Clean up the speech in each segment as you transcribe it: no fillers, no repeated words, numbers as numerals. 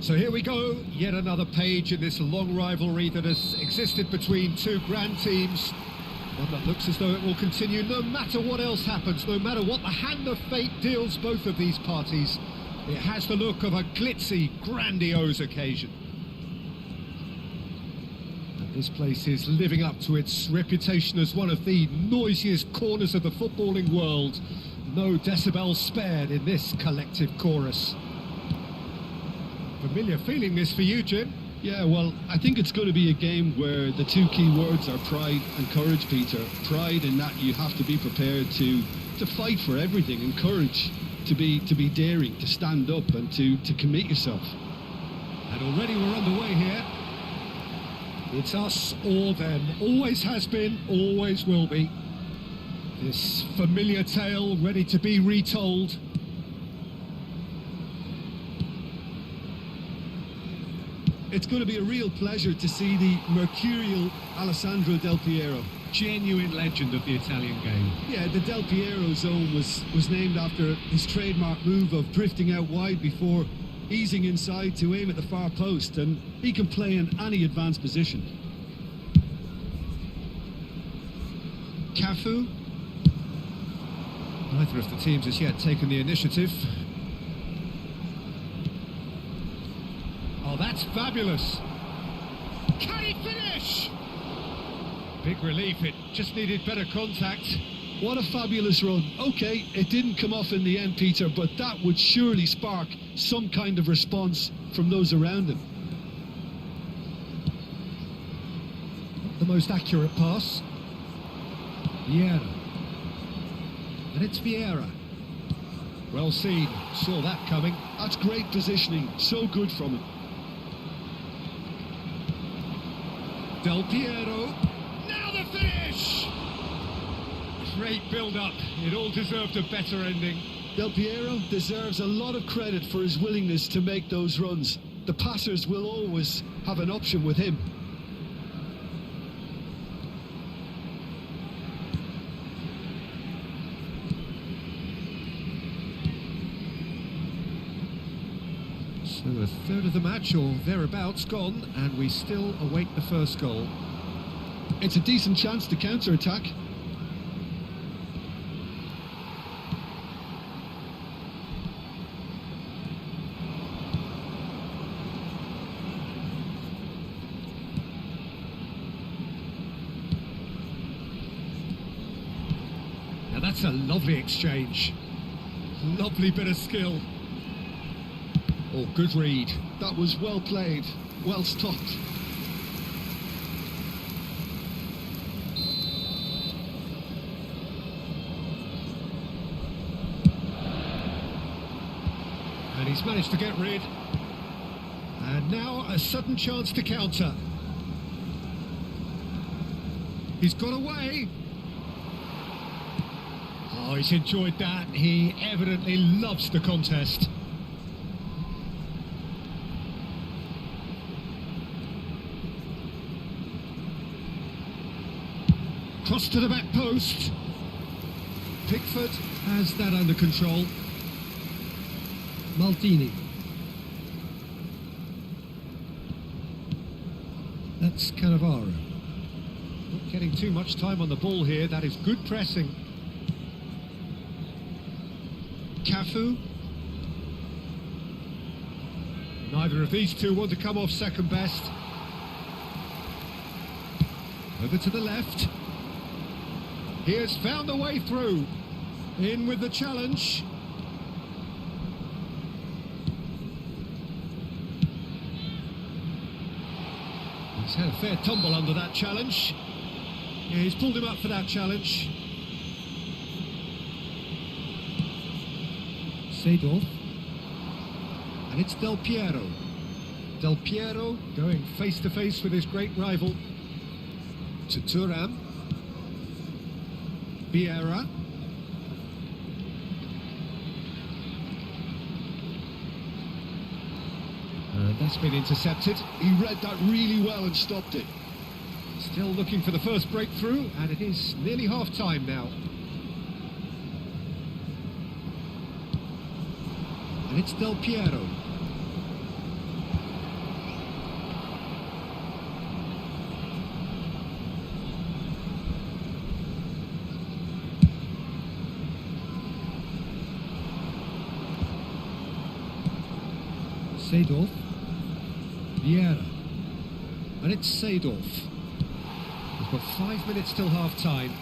So here we go, yet another page in this long rivalry that has existed between two grand teams. One that looks as though it will continue no matter what else happens, no matter what the hand of fate deals both of these parties. It has the look of a glitzy, grandiose occasion. And this place is living up to its reputation as one of the noisiest corners of the footballing world. No decibels spared in this collective chorus. Familiar feeling this for you, Jim? Yeah, well, I think it's going to be a game where the two key words are pride and courage, Peter. Pride in that you have to be prepared to fight for everything, and courage to be daring, to stand up and to commit yourself. And already we're underway here. It's us or them. Always has been, always will be. This familiar tale ready to be retold. It's going to be a real pleasure to see the mercurial Alessandro Del Piero. Genuine legend of the Italian game. Yeah, the Del Piero zone was named after his trademark move of drifting out wide before easing inside to aim at the far post, and he can play in any advanced position. Cafu. Neither of the teams has yet taken the initiative. Oh, that's fabulous. Can he finish? Big relief, it just needed better contact. What a fabulous run. Okay, it didn't come off in the end, Peter, but that would surely spark some kind of response from those around him. Not the most accurate pass. Vieira. And it's Vieira. Well seen, saw that coming. That's great positioning, so good from him. Del Piero. Now the finish! Great build-up. It all deserved a better ending. Del Piero deserves a lot of credit for his willingness to make those runs. The passers will always have an option with him. So a third of the match or thereabouts gone, and we still await the first goal. It's a decent chance to counter-attack. Now that's a lovely exchange. Lovely bit of skill. Oh, good read. That was well played, well stopped. And he's managed to get rid. And now a sudden chance to counter. He's got away. Oh, he's enjoyed that. He evidently loves the contest. Cross to the back post. Pickford has that under control. Maldini. That's Cannavaro. Not getting too much time on the ball here. That is good pressing. Cafu. Neither of these two want to come off second best. Over to the left. He has found a way through. In with the challenge. He's had a fair tumble under that challenge. Yeah, he's pulled him up for that challenge. Seedorf. And it's Del Piero. Del Piero going face to face with his great rival. To Thuram. Vieira. And that's been intercepted. He read that really well and stopped it. Still looking for the first breakthrough, and it is nearly half-time now. And it's Del Piero. Seedorf. Vieira. And it's Seedorf. We've got 5 minutes till half-time.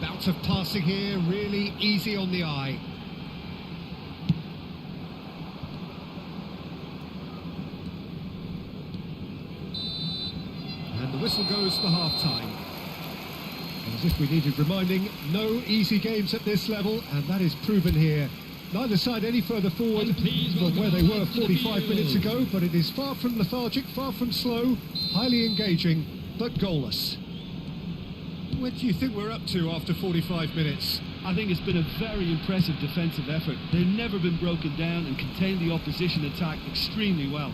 Bout of passing here, really easy on the eye. And the whistle goes for half-time. As if we needed reminding, no easy games at this level, and that is proven here. Neither side any further forward from where they were 45 minutes ago, but it is far from lethargic, far from slow, highly engaging, but goalless. What do you think we're up to after 45 minutes? I think it's been a very impressive defensive effort. They've never been broken down and contained the opposition attack extremely well.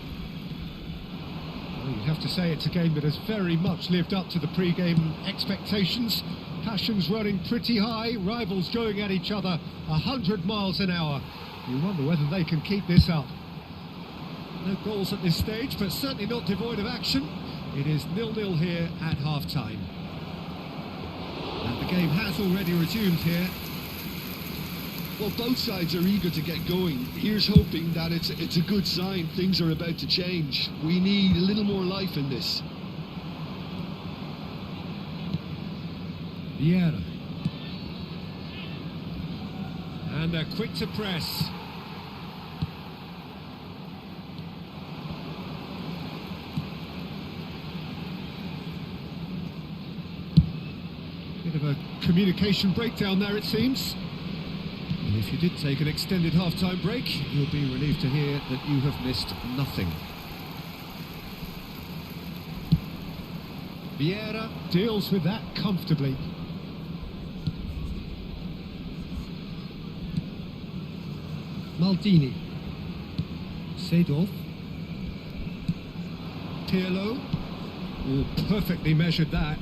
Well, you'd have to say it's a game that has very much lived up to the pre-game expectations. Passions running pretty high, rivals going at each other 100 miles an hour. You wonder whether they can keep this up. No goals at this stage, but certainly not devoid of action. It is 0-0 here at half-time. And the game has already resumed here. Well, both sides are eager to get going. Here's hoping that it's a good sign. Things are about to change. We need a little more life in this. Vieira. And they're quick to press. Bit of a communication breakdown there, it seems. And if you did take an extended half-time break, you'll be relieved to hear that you have missed nothing. Vieira deals with that comfortably. Maldini. Seedorf. Pirlo. Oh, perfectly measured that.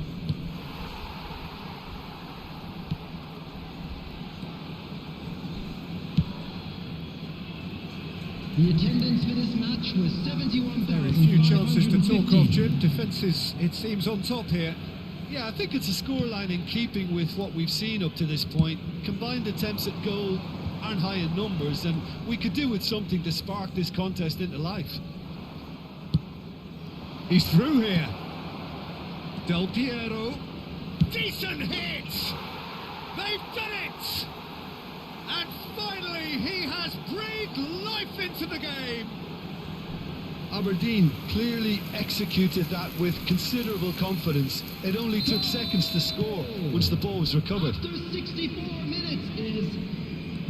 The attendance for this match was 71,000. Very few chances to talk of, Jim. Defence is, it seems, on top here. Yeah, I think it's a scoreline in keeping with what we've seen up to this point. Combined attempts at goal aren't high in numbers, and we could do with something to spark this contest into life. He's through here. Del Piero. Decent hit! They've done it! And finally, he has breathed life into the game. Aberdeen clearly executed that with considerable confidence. It only took seconds to score once the ball was recovered. After 64 minutes is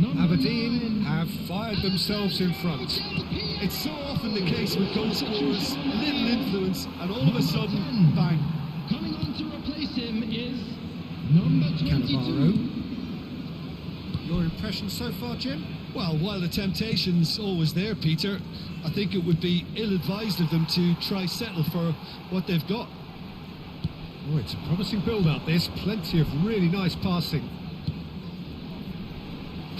number Aberdeen 9. have fired themselves in front. It's so often the case with goal scorers, little influence, and all of a sudden, bang. Coming on to replace him is number 22. Cannavaro. Your impression so far, Jim? Well, while the temptation's always there, Peter, I think it would be ill-advised of them to try settle for what they've got. Oh, it's a promising build-up, this. Plenty of really nice passing.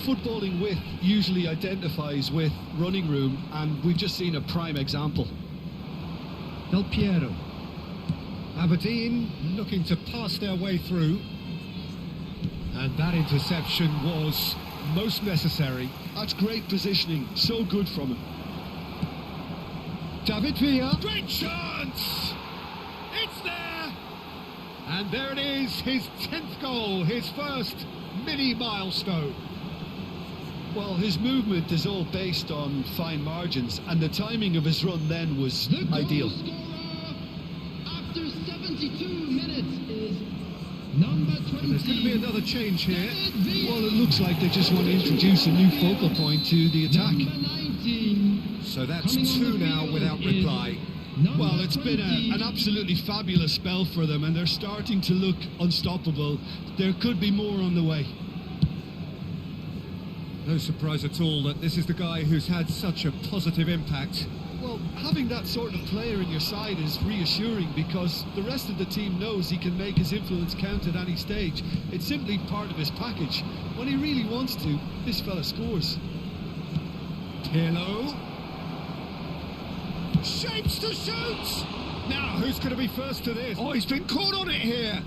Footballing width usually identifies with running room, and we've just seen a prime example. Del Piero. Aberdeen looking to pass their way through. And that interception was most necessary. That's great positioning, so good from him. David Villa. Great chance! It's there! And there it is, his 10th goal, his first mini milestone. Well, his movement is all based on fine margins, and the timing of his run then was The goal ideal. scorer after 72 minutes is number 20. There's going to be another change here. Well, it looks like they just want to introduce a new focal point to the attack. Number 19. So that's Coming on 2 the now field without is reply. number Well, it's been 20. an absolutely fabulous spell for them, and they're starting to look unstoppable. There could be more on the way. No surprise at all that this is the guy who's had such a positive impact. Well, having that sort of player in your side is reassuring because the rest of the team knows he can make his influence count at any stage. It's simply part of his package. When he really wants to, this fella scores. Pirlo. Shapes to shoot! Now, who's going to be first to this? Oh, he's been caught on it here.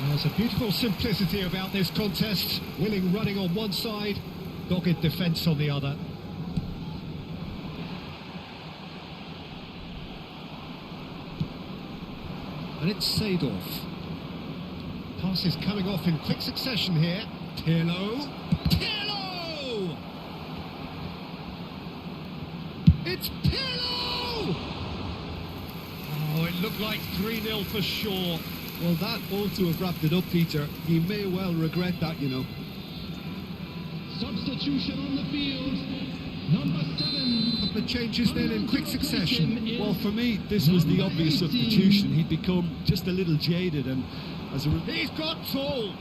There's a beautiful simplicity about this contest. Willing running on one side, dogged defence on the other. And it's Seedorf. Pass is coming off in quick succession here. Pirlo. Pirlo! It's Pirlo! Oh, it looked like 3-0 for sure. Well, that ought to have wrapped it up, Peter. He may well regret that, you know. Substitution on the field. Number 7. Couple of changes then in quick succession. Well, for me, this was the obvious substitution. He'd become just a little jaded, and as a He's got tall.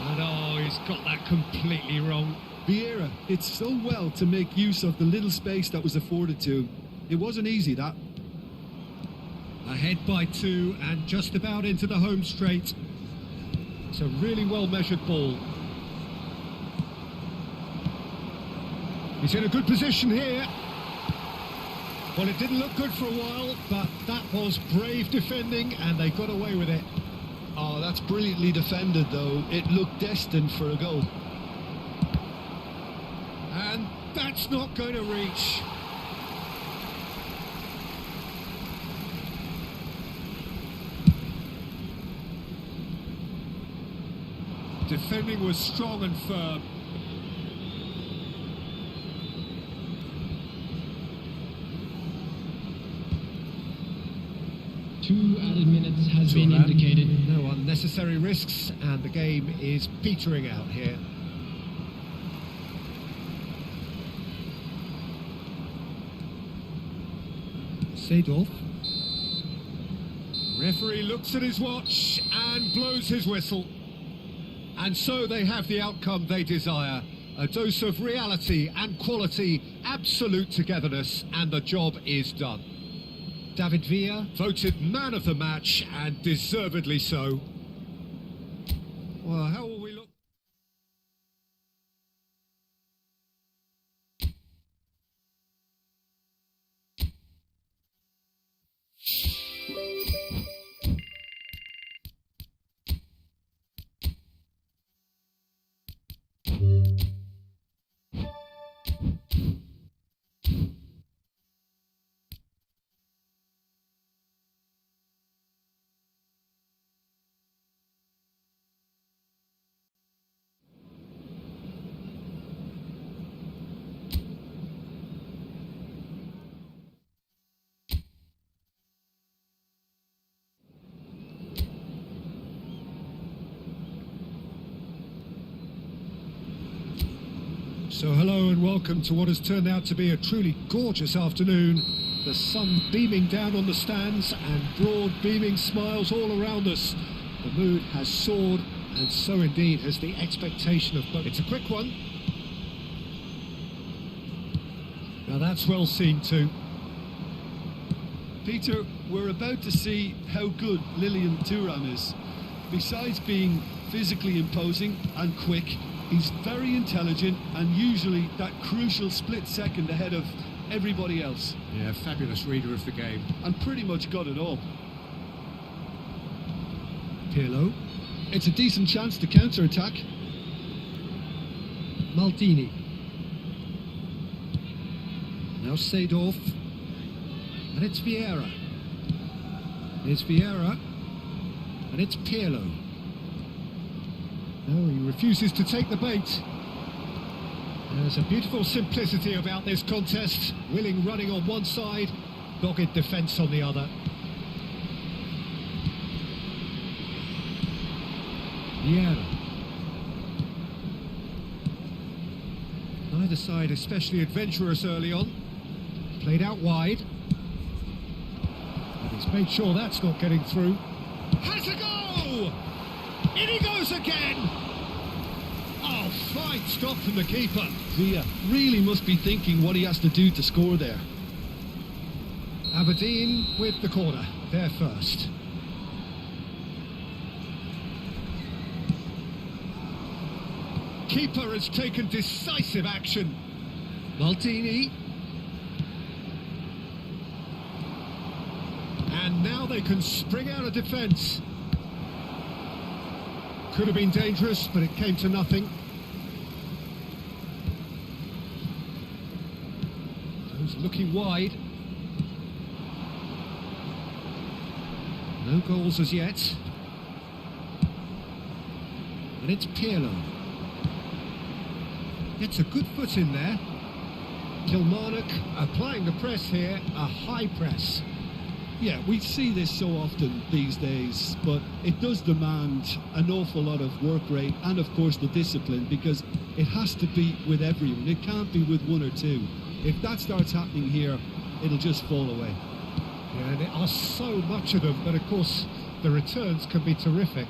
And oh, he's got that completely wrong. Vieira did so well to make use of the little space that was afforded to him. It wasn't easy, that. Ahead by 2 and just about into the home straight. It's a really well-measured ball. He's in a good position here. Well, it didn't look good for a while, but that was brave defending and they got away with it. Oh, that's brilliantly defended, though. It looked destined for a goal. And that's not going to reach. Defending was strong and firm. Two added minutes has been indicated. No unnecessary risks, and the game is petering out here. Seedorf. Referee looks at his watch and blows his whistle. And so they have the outcome they desire. A dose of reality and quality, absolute togetherness, and the job is done. David Villa voted man of the match, and deservedly so. Well, how will we look? So hello and welcome to what has turned out to be a truly gorgeous afternoon. The sun beaming down on the stands and broad beaming smiles all around us. The mood has soared, and so indeed has the expectation of both. It's a quick one. Now that's well seen too. Peter, we're about to see how good Lilian Thuram is. Besides being physically imposing and quick, he's very intelligent and usually that crucial split second ahead of everybody else. Yeah, fabulous reader of the game. And pretty much got it all. Pirlo. It's a decent chance to counter-attack. Maldini. Now Seedorf. And it's Vieira. There's Vieira. And it's Pirlo. No, he refuses to take the bait. There's a beautiful simplicity about this contest. Willing running on one side, dogged defence on the other. Vieira. Neither side especially adventurous early on. Played out wide. But he's made sure that's not getting through. Has a go! In he goes again! Oh, fine stop from the keeper. Villa really must be thinking what he has to do to score there. Aberdeen with the corner, there first. Keeper has taken decisive action. Maldini. And now they can spring out of defence. Could have been dangerous, but it came to nothing. Those looking wide. No goals as yet. And it's Pirlo. Gets a good foot in there. Kilmarnock applying the press here, a high press. Yeah, we see this so often these days, but it does demand an awful lot of work rate and, of course, the discipline, because it has to be with everyone. It can't be with one or two. If that starts happening here, it'll just fall away. Yeah, and there are so much of them, but of course the returns can be terrific.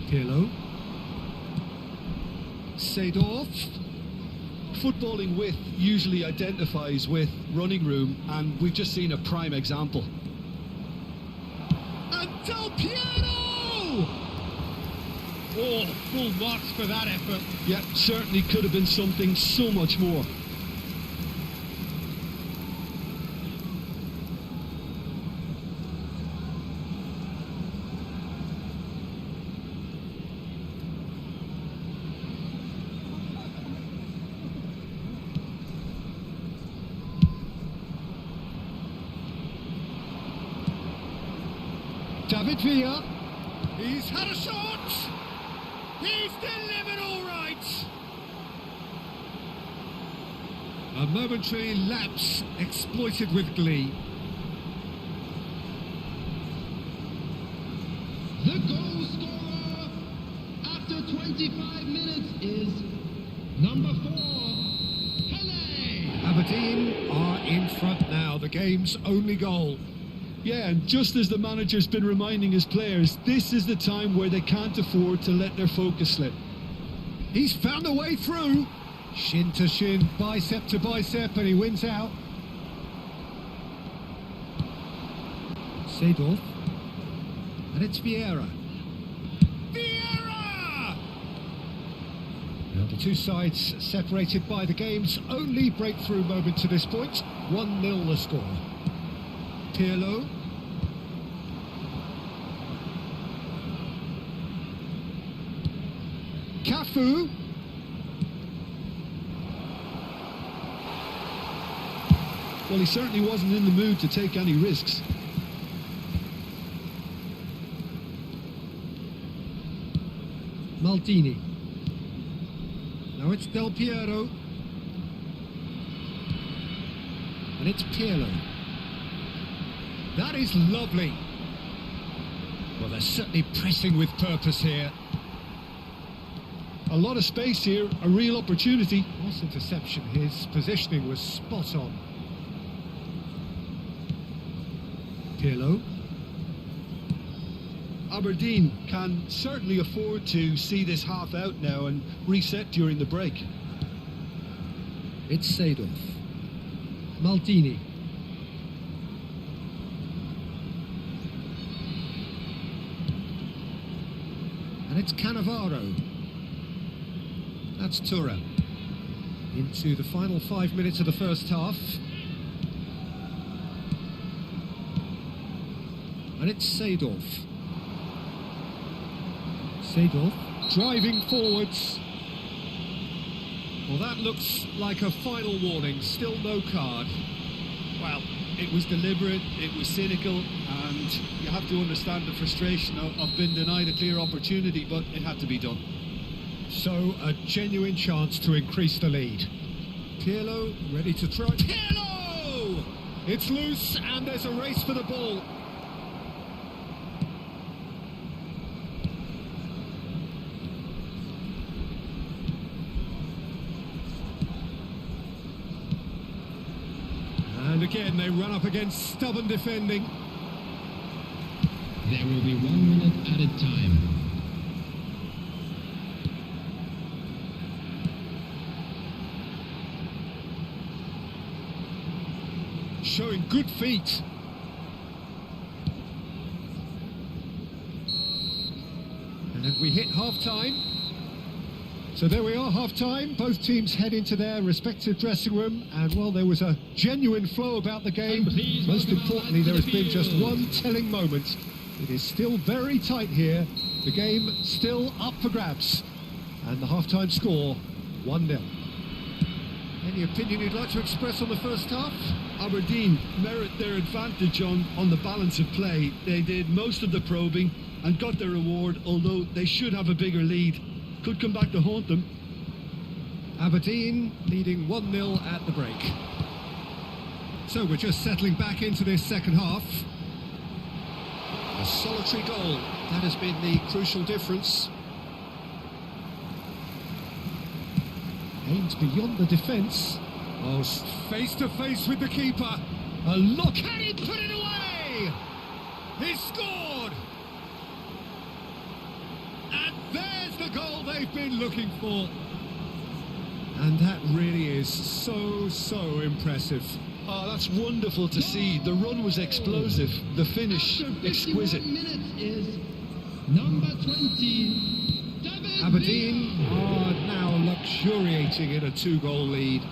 Pirlo. Seedorf. Footballing width usually identifies with running room, and we've just seen a prime example. And Del Piero! Oh, full marks for that effort. Yeah, certainly could have been something so much more. David Villa, he's had a shot, he's delivered all right. A momentary lapse exploited with glee. The goal scorer after 25 minutes is number 4, Pele. Aberdeen are in front now, the game's only goal. Yeah, and just as the manager's been reminding his players, this is the time where they can't afford to let their focus slip. He's found a way through. Shin to shin, bicep to bicep, and he wins out. Seedorf. And it's Vieira. Vieira! Now the two sides separated by the game's only breakthrough moment to this point. 1-0 the score. Pirlo. Cafu. Well, he certainly wasn't in the mood to take any risks. Maldini. Now it's Del Piero. And it's Pirlo. That is lovely. Well, they're certainly pressing with purpose here. A lot of space here, a real opportunity. Loss interception, his positioning was spot on. Pirlo. Aberdeen can certainly afford to see this half out now and reset during the break. It's Seedorf. Maldini. And it's Cannavaro. That's Tura. Into the final 5 minutes of the first half. And it's Seedorf. Seedorf driving forwards. Well, that looks like a final warning. Still no card. Well, it was deliberate, it was cynical, and you have to understand the frustration of being denied a clear opportunity, but it had to be done. So, a genuine chance to increase the lead. Pirlo ready to try. Pirlo! It's loose, and there's a race for the ball. And again, they run up against stubborn defending. There will be 1 minute added time. showing good feet. And we hit half-time. So there we are, half-time. Both teams head into their respective dressing room. And while there was a genuine flow about the game, most importantly, there has been just one telling moment. It is still very tight here. The game still up for grabs. And the half-time score, 1-0. Any opinion you'd like to express on the first half? Aberdeen merit their advantage on the balance of play. They did most of the probing and got their reward, although they should have a bigger lead. Could come back to haunt them. Aberdeen leading 1-0 at the break. So we're just settling back into this second half. A solitary goal, that has been the crucial difference. Aimed beyond the defence. Oh, face to face with the keeper. A look, and he put it away! He scored! And there's the goal they've been looking for. And that really is so impressive. Oh, that's wonderful to see. The run was explosive, the finish exquisite. Minutes is number 20, David Aberdeen Villa. are now luxuriating in a 2-goal lead.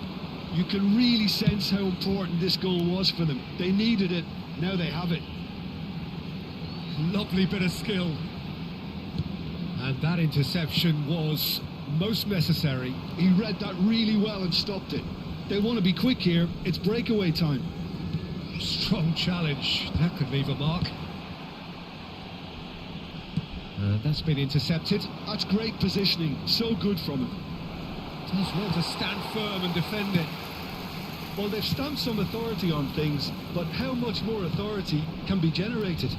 You can really sense how important this goal was for them. They needed it, now they have it. Lovely bit of skill. And that interception was most necessary. He read that really well and stopped it. They want to be quick here. It's breakaway time. Strong challenge. That could leave a mark. And that's been intercepted. That's great positioning. So good from him. Does well to stand firm and defend it. Well, they've stamped some authority on things, but how much more authority can be generated?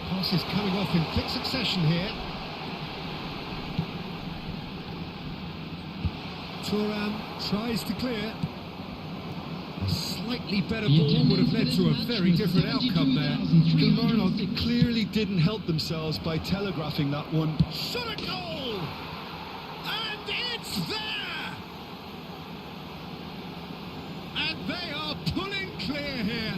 Pass is coming off in quick succession here. Thuram tries to clear. A slightly better ball would have led to a very different outcome there. Kilmarnock clearly didn't help themselves by telegraphing that one. Shot a goal! And it's there! And they are pulling clear here.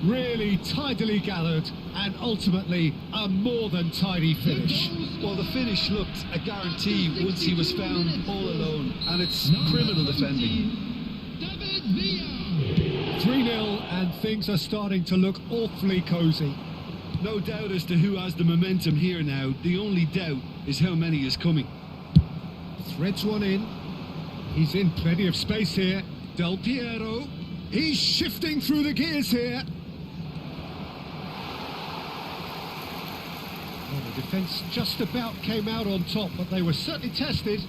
Really tidily gathered and ultimately a more than tidy finish. Well, the finish looked a guarantee once he was found all alone, and it's criminal defending. 3-0 and things are starting to look awfully cosy. No doubt as to who has the momentum here now. The only doubt is how many is coming. Threads one in. He's in plenty of space here. Del Piero. He's shifting through the gears here. Well, the defence just about came out on top, but they were certainly tested.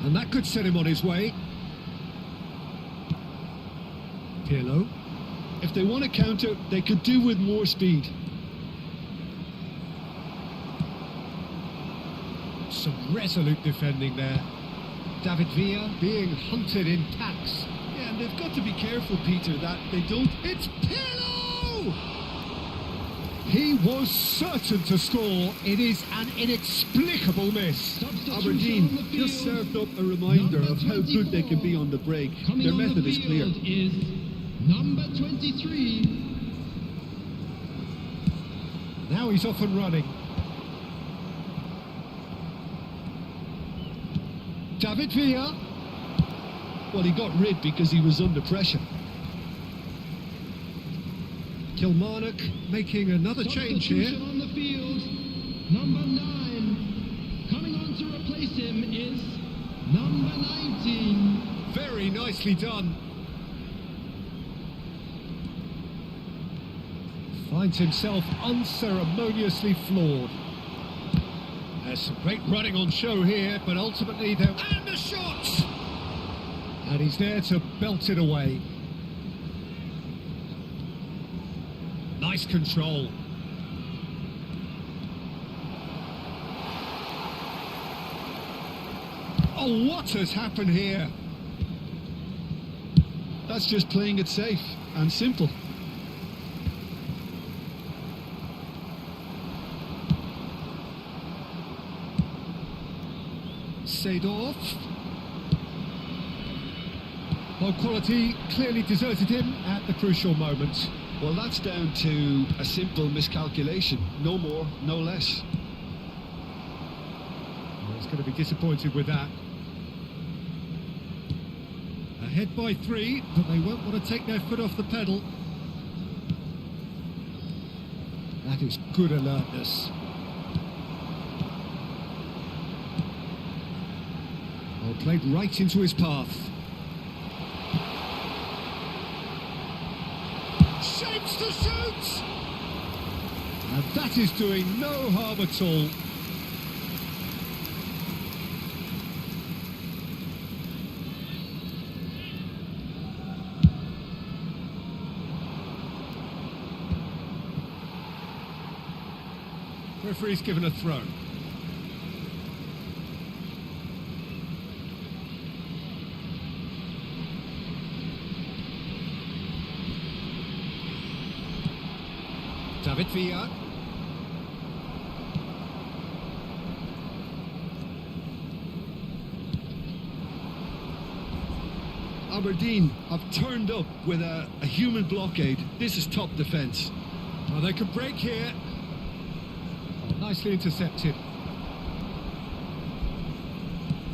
And that could set him on his way. Pirlo. If they want to counter, they could do with more speed. Some resolute defending there. David Villa being hunted in packs. Yeah, and they've got to be careful, Peter, that they don't... It's Pirlo! He was certain to score. It is an inexplicable miss. Aberdeen just served up a reminder of how good they can be on the break. Their method is clear. Is number 23. Now he's off and running. David Villa. Well, he got rid because he was under pressure. Kilmarnock making another change here. Substitution on the field. Number 9. Coming on to replace him is number 19. Very nicely done. Finds himself unceremoniously floored. There's some great running on show here, but ultimately there... And the shot! And he's there to belt it away. Nice control. Oh, what has happened here? That's just playing it safe and simple. Seedorf. Low quality clearly deserted him at the crucial moment. Well, that's down to a simple miscalculation. No more, no less. Well, he's going to be disappointed with that. Ahead by 3, but they won't want to take their foot off the pedal. That is good alertness. Well, played right into his path. Shapes to shoot! And that is doing no harm at all. Referee's given a throw. David Villa. Aberdeen have turned up with a human blockade. This is top defence. Oh, they could break here. Oh, nicely intercepted.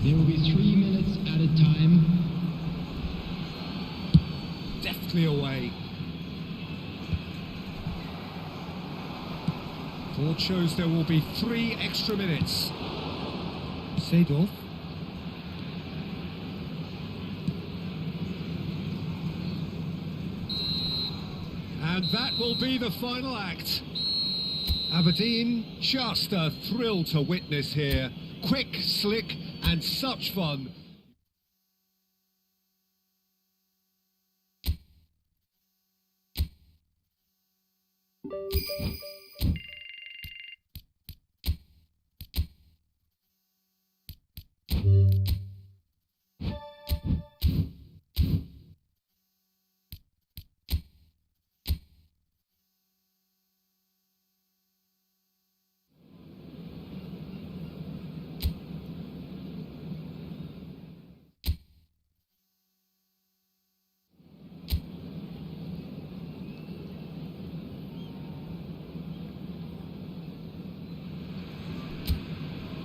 There will be 3 minutes at a time. Deftly away. Board shows there will be 3 extra minutes. Seedorf. And that will be the final act. Aberdeen, just a thrill to witness here. Quick, slick, and such fun.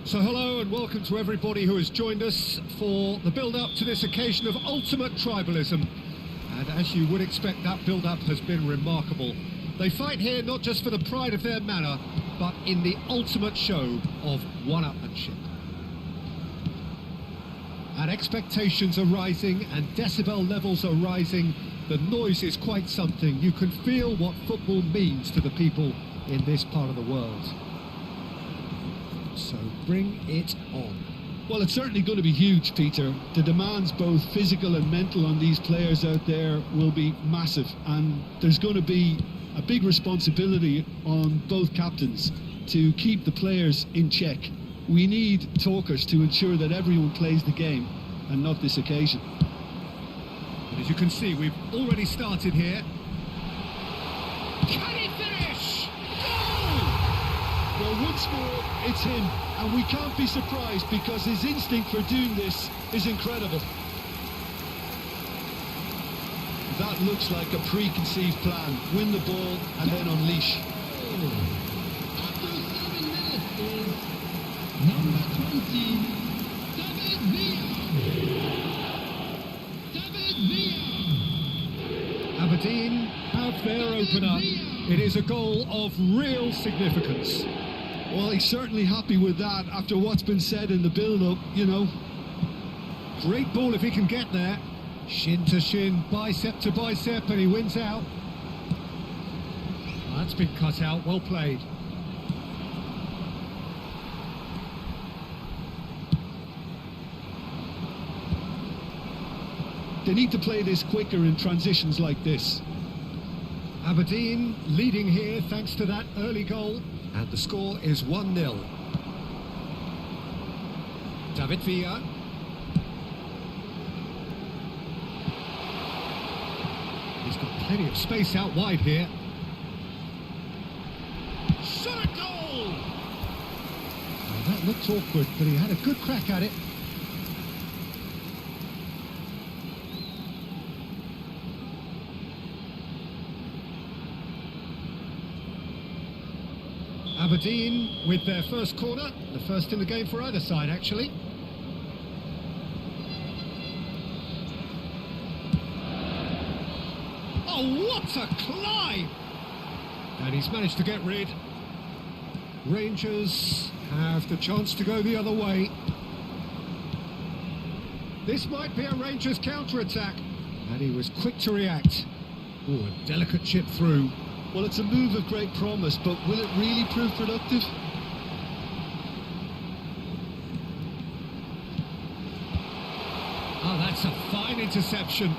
So hello and welcome to everybody who has joined us for the build-up to this occasion of ultimate tribalism. And as you would expect, that build-up has been remarkable. They fight here not just for the pride of their manor, but in the ultimate show of one-upmanship. And expectations are rising and decibel levels are rising. The noise is quite something. You can feel what football means to the people in this part of the world. So bring it on. Well, it's certainly going to be huge, Peter. The demands, both physical and mental, on these players out there will be massive, and there's going to be a big responsibility on both captains to keep the players in check. We need talkers to ensure that everyone plays the game, and not this occasion. And as you can see, we've already started here. Can he finish? Goal! Well, once more, it's him, and we can't be surprised because his instinct for doing this is incredible. That looks like a preconceived plan. Win the ball and then unleash. After 7 minutes is number 20, David Villa. David Villa. Aberdeen have their opener. It is a goal of real significance. Well, he's certainly happy with that after what's been said in the build-up, you know. Great ball if he can get there. Shin to shin, bicep to bicep, and he wins out. That's been cut out, well played. They need to play this quicker in transitions like this. Aberdeen leading here thanks to that early goal, and the score is 1-0. David Villa. He's got plenty of space out wide here. Shot a goal! Well, that looked awkward, but he had a good crack at it. Aberdeen with their first corner, the first in the game for either side, actually. Oh, what a climb! And he's managed to get rid. Rangers have the chance to go the other way. This might be a Rangers counter-attack. And he was quick to react. Oh, a delicate chip through. Well, it's a move of great promise, but will it really prove productive? Oh, that's a fine interception.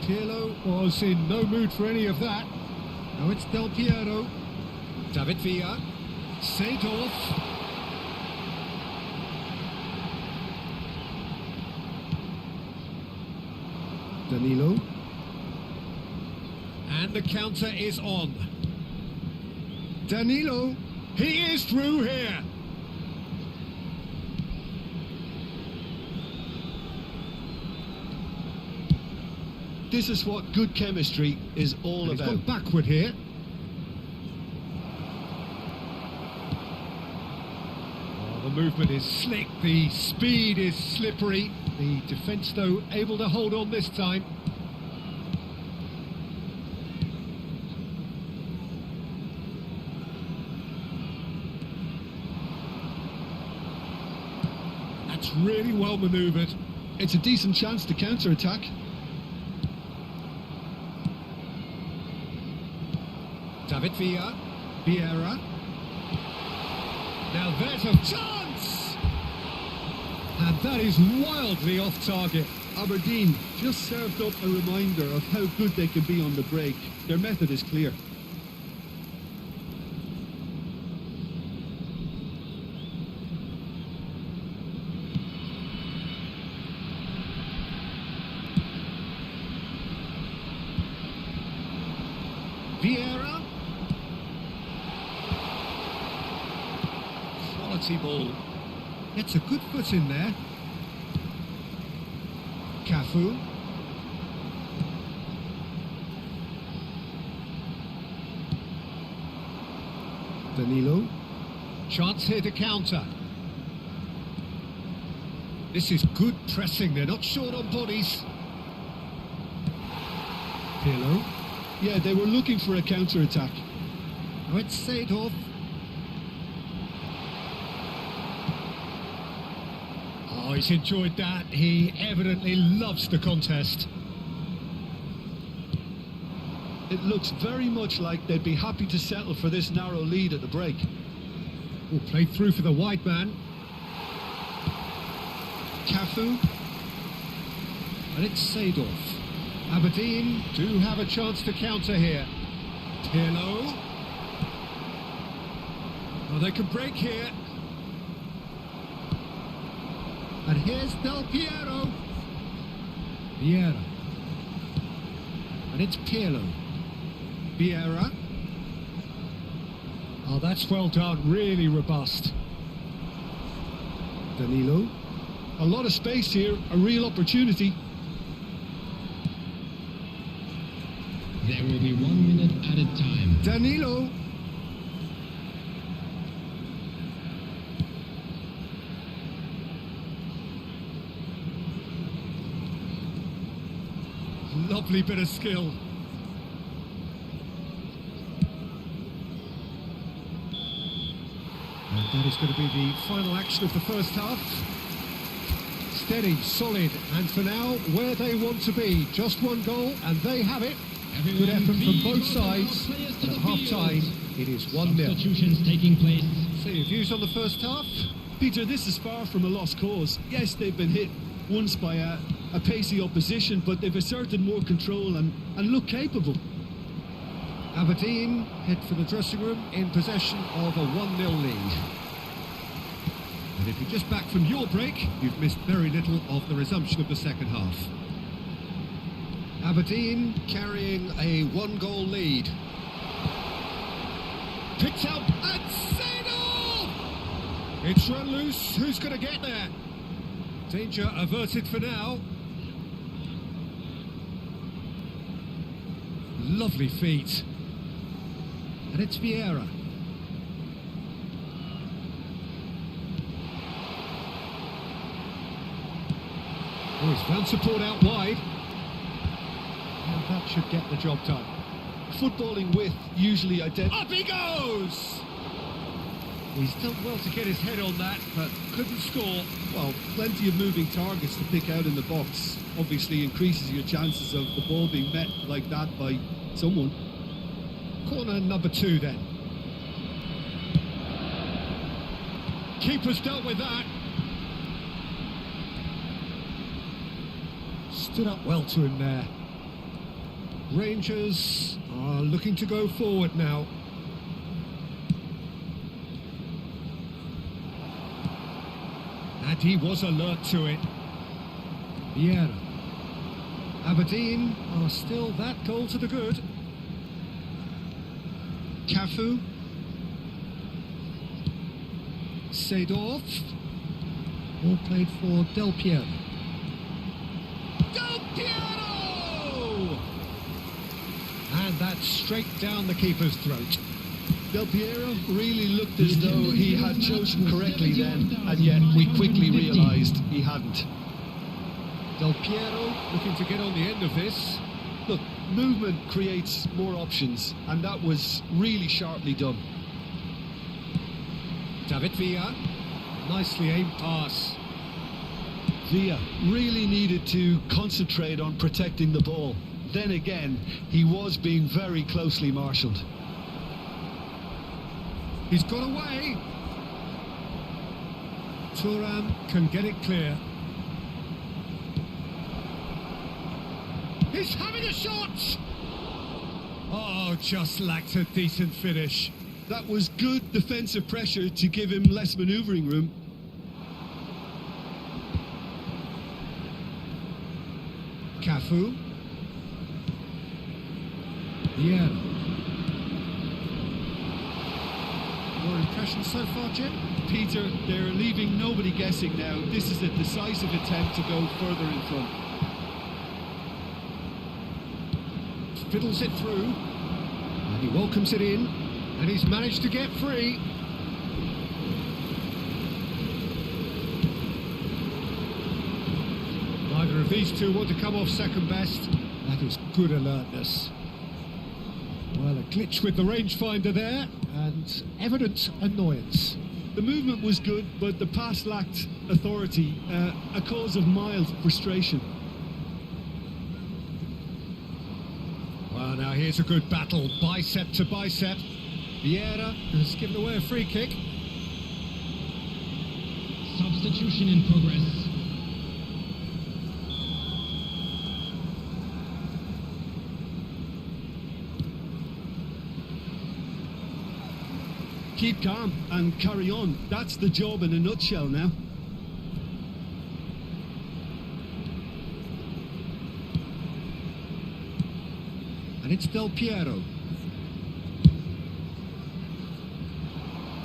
Pirlo was in no mood for any of that. Now it's Del Piero. David Villa. Seedorf. Danilo. And the counter is on. Danilo. He is through here. This is what good chemistry is all And about. he's gone backward here. Oh, the movement is slick, the speed is slippery. The defence, though, able to hold on this time. That's really well manoeuvred. It's a decent chance to counter-attack. David Villa. Vieira. Now there's a chance! And that is wildly off target. Aberdeen just served up a reminder of how good they can be on the break. Their method is clear. Vieira. Quality ball. Gets a good foot in there. Cafu. Danilo. Chance here to counter. This is good pressing. They're not short on bodies. Pirlo. Yeah, they were looking for a counter-attack. Now it's Seedorf. Oh, he's enjoyed that. He evidently loves the contest. It looks very much like they'd be happy to settle for this narrow lead at the break. Oh, played through for the wide man. Cafu. And it's Seedorf. Aberdeen do have a chance to counter here. Pirlo. Oh, they can break here. And here's Del Piero. Vieira. And it's Pirlo. Vieira. Oh, that's well done. Really robust. Danilo. A lot of space here, a real opportunity. There will be 1 minute added time. Danilo. Lovely bit of skill. And that is going to be the final action of the first half. Steady, solid, and for now, where they want to be. Just one goal, and they have it. Good effort from both sides. And at half-time, it is 1-0. Substitutions taking place. So your views on the first half? Peter, this is far from a lost cause. Yes, they've been hit once by a pacey opposition, but they've asserted more control and look capable. Aberdeen head for the dressing room in possession of a 1-0 lead. And if you're just back from your break, you've missed very little of the resumption of the second half. Aberdeen carrying a one-goal lead. Picked up and set off! It's run loose. Who's going to get there? Danger averted for now. Lovely feet. And it's Vieira. Oh, he's found support out wide. And that should get the job done. Footballing with usually Up he goes! He's done well to get his head on that, but couldn't score. Well, plenty of moving targets to pick out in the box. Obviously increases your chances of the ball being met like that by someone. Corner number 2 then. Keeper's dealt with that. Stood up well to him there. Rangers are looking to go forward now. And he was alert to it. Vieira. Aberdeen are still that goal to the good. Cafu. Seedorf. All played for Del Piero. Del Piero! And that's straight down the keeper's throat. Del Piero really looked as though he had chosen correctly then, and yet we quickly realised he hadn't. Del Piero looking to get on the end of this. Look, movement creates more options, and that was really sharply done. David Villa, nicely aimed pass. Villa really needed to concentrate on protecting the ball. Then again, he was being very closely marshalled. He's got away. Thuram can get it clear. He's having a shot! Oh, just lacked a decent finish. That was good defensive pressure to give him less manoeuvring room. Cafu. Vieira. Your impression so far, Jim? Peter, they're leaving nobody guessing now. This is a decisive attempt to go further in front. Fiddles it through. And he welcomes it in. And he's managed to get free. Neither of these two want to come off second best. That is good alertness. Well, a glitch with the rangefinder there, and evident annoyance. The movement was good, but the pass lacked authority, a cause of mild frustration. Well, now here's a good battle, bicep to bicep. Vieira has given away a free kick. Substitution in progress. Keep calm and carry on. That's the job in a nutshell now. And it's Del Piero.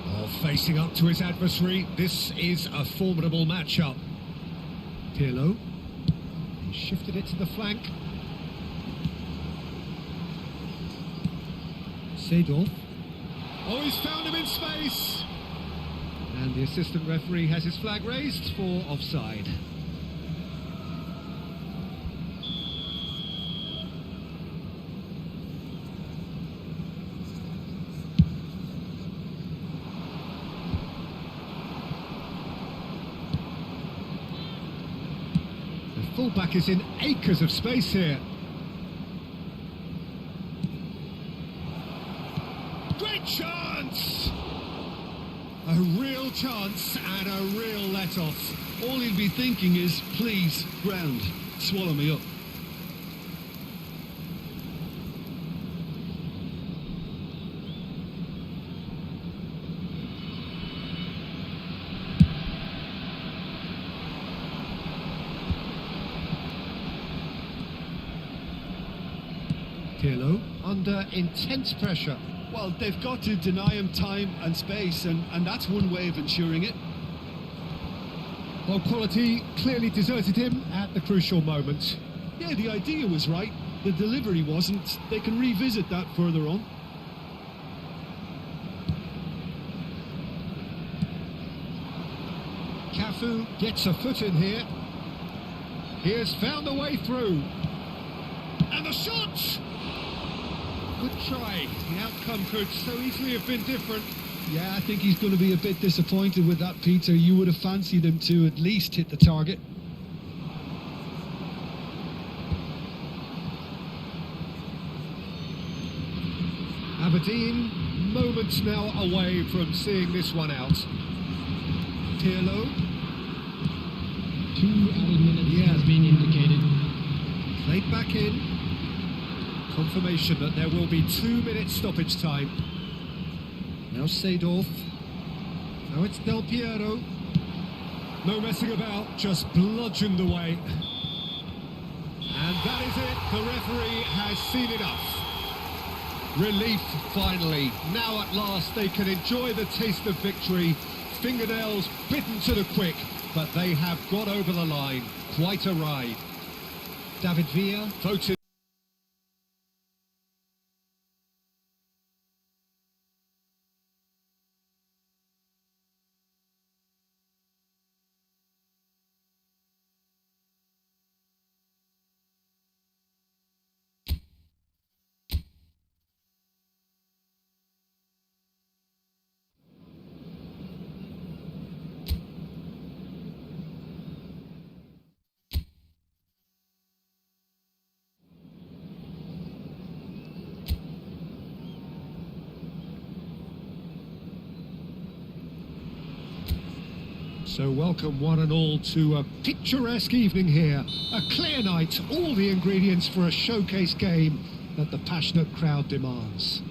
Oh, facing up to his adversary. This is a formidable matchup. Pirlo. He shifted it to the flank. Seedorf. Oh, he's found him in space! And the assistant referee has his flag raised for offside. The fullback is in acres of space here. Great chance! A real chance and a real let-off. All he'll be thinking is, please, ground, swallow me up. Pirlo under intense pressure. Well, they've got to deny him time and space, and that's one way of ensuring it. Well, quality clearly deserted him at the crucial moment. Yeah, the idea was right, the delivery wasn't. They can revisit that further on. Cafu gets a foot in here. He has found a way through. And the shot! Good try. The outcome could so easily have been different. Yeah, I think he's going to be a bit disappointed with that, Peter. You would have fancied him to at least hit the target. Aberdeen, moments now away from seeing this one out. Pirlo. 2 added minutes has been indicated. Played back in. Confirmation that there will be 2 minutes stoppage time. Now Seedorf. Now it's Del Piero. No messing about, just bludgeoned away. And that is it. The referee has seen enough. Relief, finally. Now at last they can enjoy the taste of victory. Fingernails bitten to the quick, but they have got over the line. Quite a ride. David Villa voted. So welcome one and all to a picturesque evening here. A clear night, all the ingredients for a showcase game that the passionate crowd demands.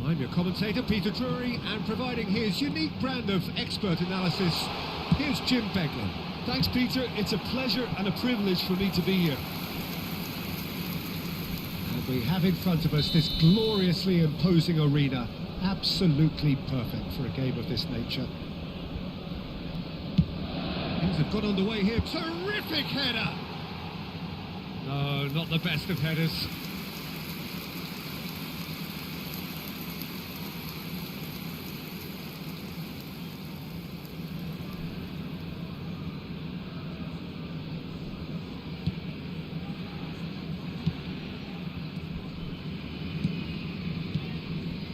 I'm your commentator, Peter Drury, and providing his unique brand of expert analysis, here's Jim Beglin. Thanks, Peter. It's a pleasure and a privilege for me to be here. And we have in front of us this gloriously imposing arena, absolutely perfect for a game of this nature. Things have got underway here. Terrific header! No, not the best of headers.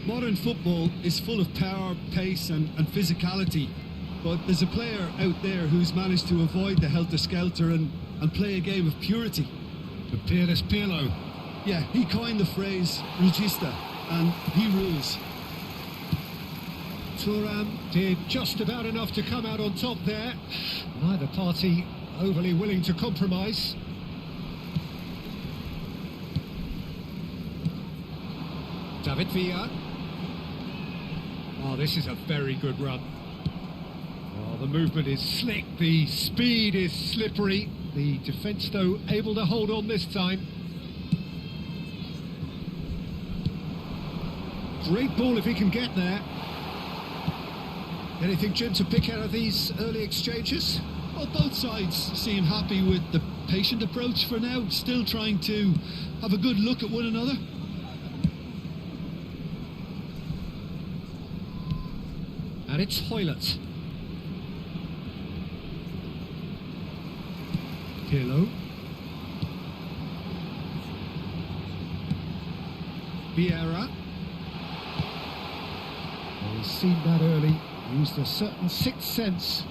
Modern football is full of power, pace and physicality. But there's a player out there who's managed to avoid the helter-skelter and play a game of purity. The peerless Pirlo. Yeah, he coined the phrase regista, and he rules. Thuram did just about enough to come out on top there. Neither party overly willing to compromise. David Villa. Oh, this is a very good run. Oh, the movement is slick, the speed is slippery. The defence, though, able to hold on this time. Great ball if he can get there. Anything, Jim, to pick out of these early exchanges? Well, both sides seem happy with the patient approach for now, still trying to have a good look at one another. And it's Hoylett. Pirlo. Vieira. Well, he's seen that early, used a certain sixth sense.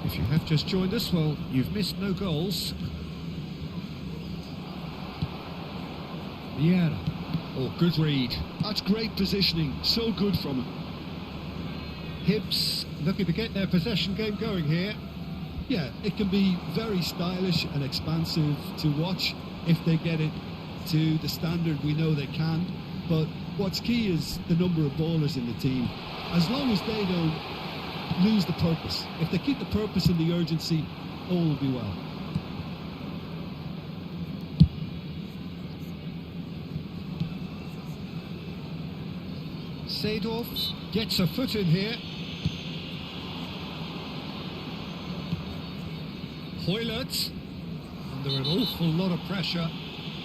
If you have just joined us, well, you've missed no goals. Vieira. Oh, good read. That's great positioning, so good from him. Hibs looking to get their possession game going here. Yeah, it can be very stylish and expansive to watch if they get it to the standard we know they can. But what's key is the number of ballers in the team. As long as they don't lose the purpose. If they keep the purpose and the urgency, all will be well. Seedorf gets a foot in here. Hoylert, under an awful lot of pressure.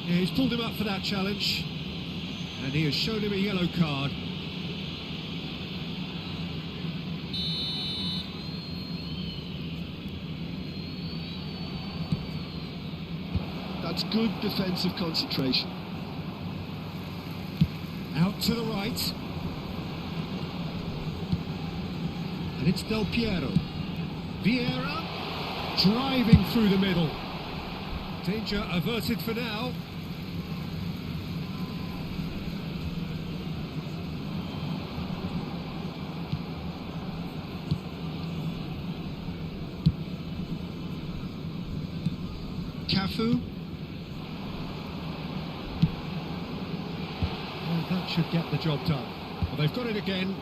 Yeah, he's pulled him up for that challenge, and he has shown him a yellow card. That's good defensive concentration. Out to the right. And it's Del Piero. Vieira driving through the middle. Danger averted for now. Cafu. Well, that should get the job done. Well, they've got it again.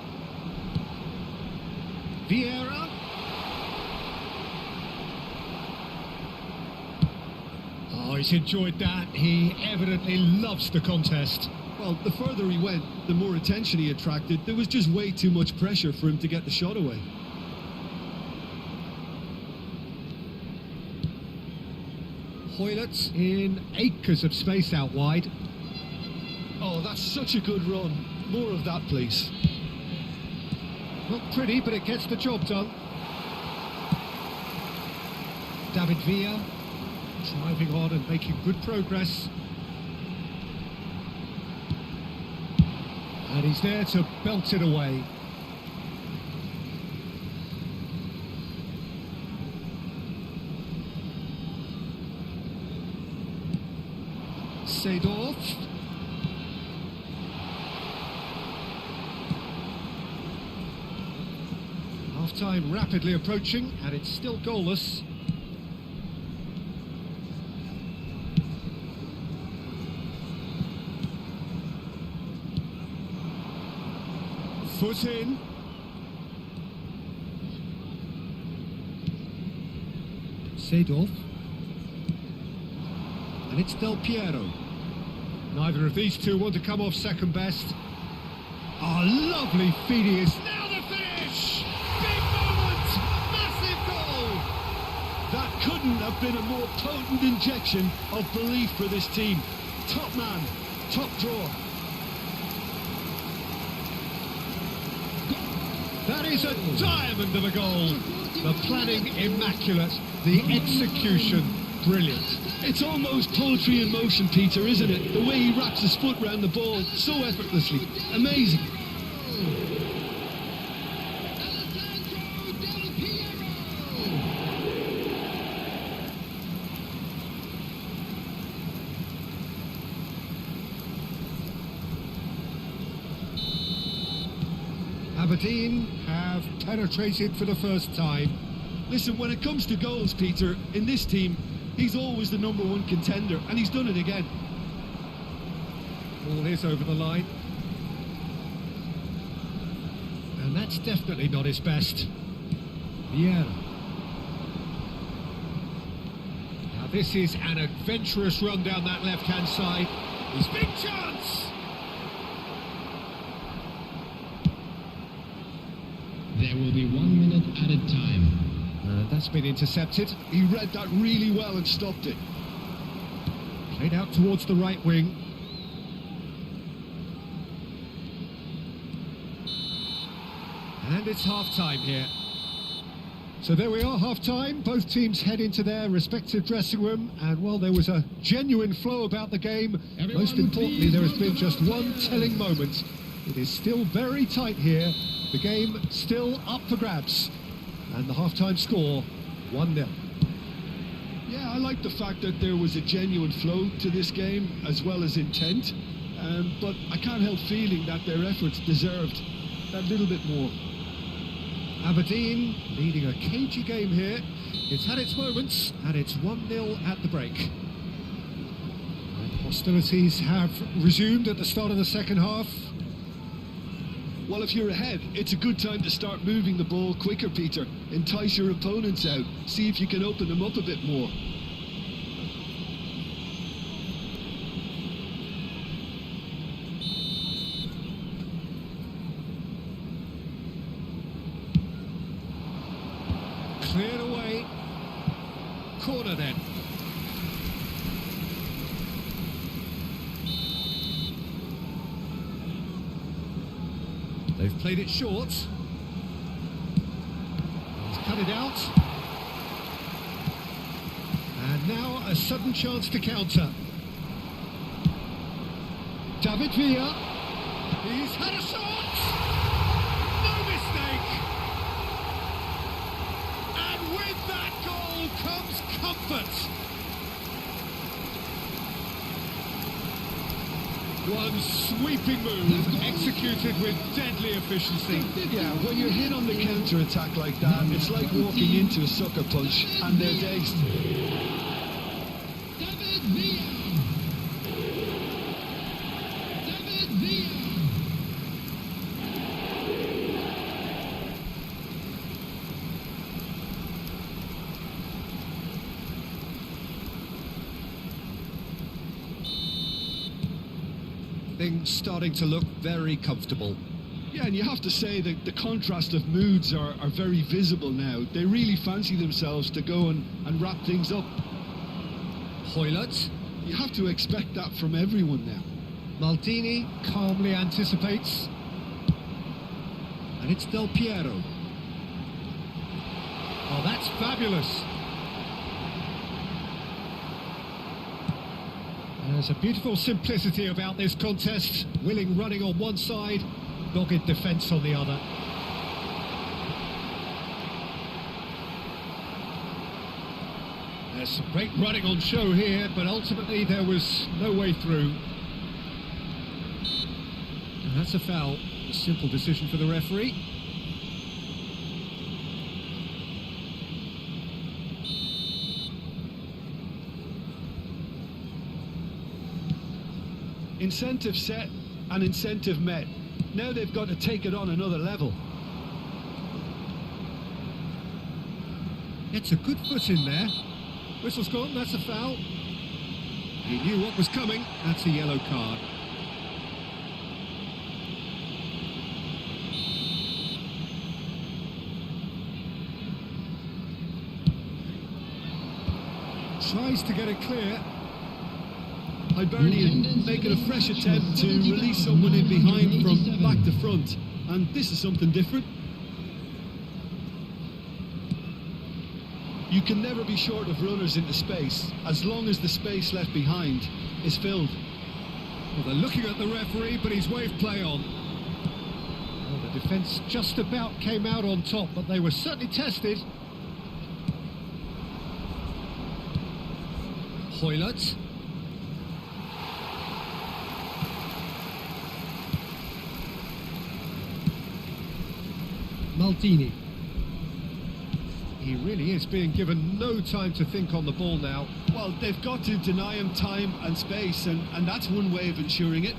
Vieira. Oh, he's enjoyed that. He evidently loves the contest. Well, the further he went, the more attention he attracted. There was just way too much pressure for him to get the shot away. Hoylert in acres of space out wide. Oh, that's such a good run. More of that, please. Not pretty, but it gets the job done. David Villa driving on and making good progress. And he's there to belt it away. Seedorf. Half-time rapidly approaching, and it's still goalless. Foot in. Seedorf. And it's Del Piero. Neither of these two want to come off second best. Oh, lovely feeding is now the finish! Big moment! Massive goal! That couldn't have been a more potent injection of belief for this team. Top man, top draw. That is a diamond of a goal. The planning immaculate, the execution brilliant. It's almost poetry in motion, Peter, isn't it? The way he wraps his foot round the ball so effortlessly. Amazing. Aberdeen have penetrated for the first time. Listen, when it comes to goals, Peter, in this team, he's always the number one contender, and he's done it again. Ball is over the line. And that's definitely not his best. Vieira. Now this is an adventurous run down that left-hand side. His big chance! There will be 1 minute added time. That's been intercepted. He read that really well and stopped it. Played out towards the right wing. And it's half-time here. So there we are, half-time. Both teams head into their respective dressing room. And, well, there was a genuine flow about the game. Most importantly, there has been just one telling moment. It is still very tight here. The game still up for grabs. And the half-time score, 1-0. Yeah, I like the fact that there was a genuine flow to this game, as well as intent. But I can't help feeling that their efforts deserved that little bit more. Aberdeen leading a cagey game here. It's had its moments, and it's 1-0 at the break. And hostilities have resumed at the start of the second half. Well, if you're ahead, it's a good time to start moving the ball quicker, Peter. Entice your opponents out. See if you can open them up a bit more. Cleared away. Corner then. They've played it short. He's cut it out. And now a sudden chance to counter. David Villa. He's had a shot! No mistake! And with that goal comes comfort. One sweeping move, executed with deadly efficiency. Yeah, when you're hit on the counter-attack like that, it's like walking into a sucker punch and they're dazed. David Villa. David Villa. Things starting to look very comfortable. Yeah, and you have to say that the contrast of moods are very visible now. They really fancy themselves to go and wrap things up. Hoylett. You have to expect that from everyone now. Maldini calmly anticipates. And it's Del Piero. Oh, that's fabulous. There's a beautiful simplicity about this contest. Willing running on one side, dogged defence on the other. There's some great running on show here, but ultimately there was no way through. And that's a foul. A simple decision for the referee. Incentive set and incentive met. Now they've got to take it on another level. It's a good foot in there. Whistle's gone, that's a foul. He knew what was coming, that's a yellow card. Tries to get it clear. Hibernian making a fresh attempt to release someone in behind from back to front, and this is something different. You can never be short of runners into space, as long as the space left behind is filled. Well, they're looking at the referee, but he's waved play on. Well, the defence just about came out on top, but they were certainly tested. Hoylett. Maldini. He really is being given no time to think on the ball now. Well, they've got to deny him time and space, and that's one way of ensuring it.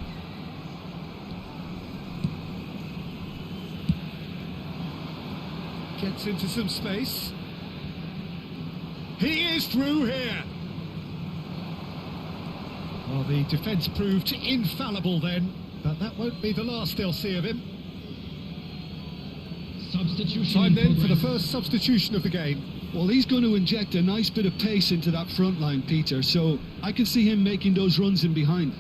Gets into some space. He is through here. Well, the defence proved infallible then, but that won't be the last they'll see of him. Substitution. Time then for the first substitution of the game. Well, he's going to inject a nice bit of pace into that front line, Peter, so I can see him making those runs in behind.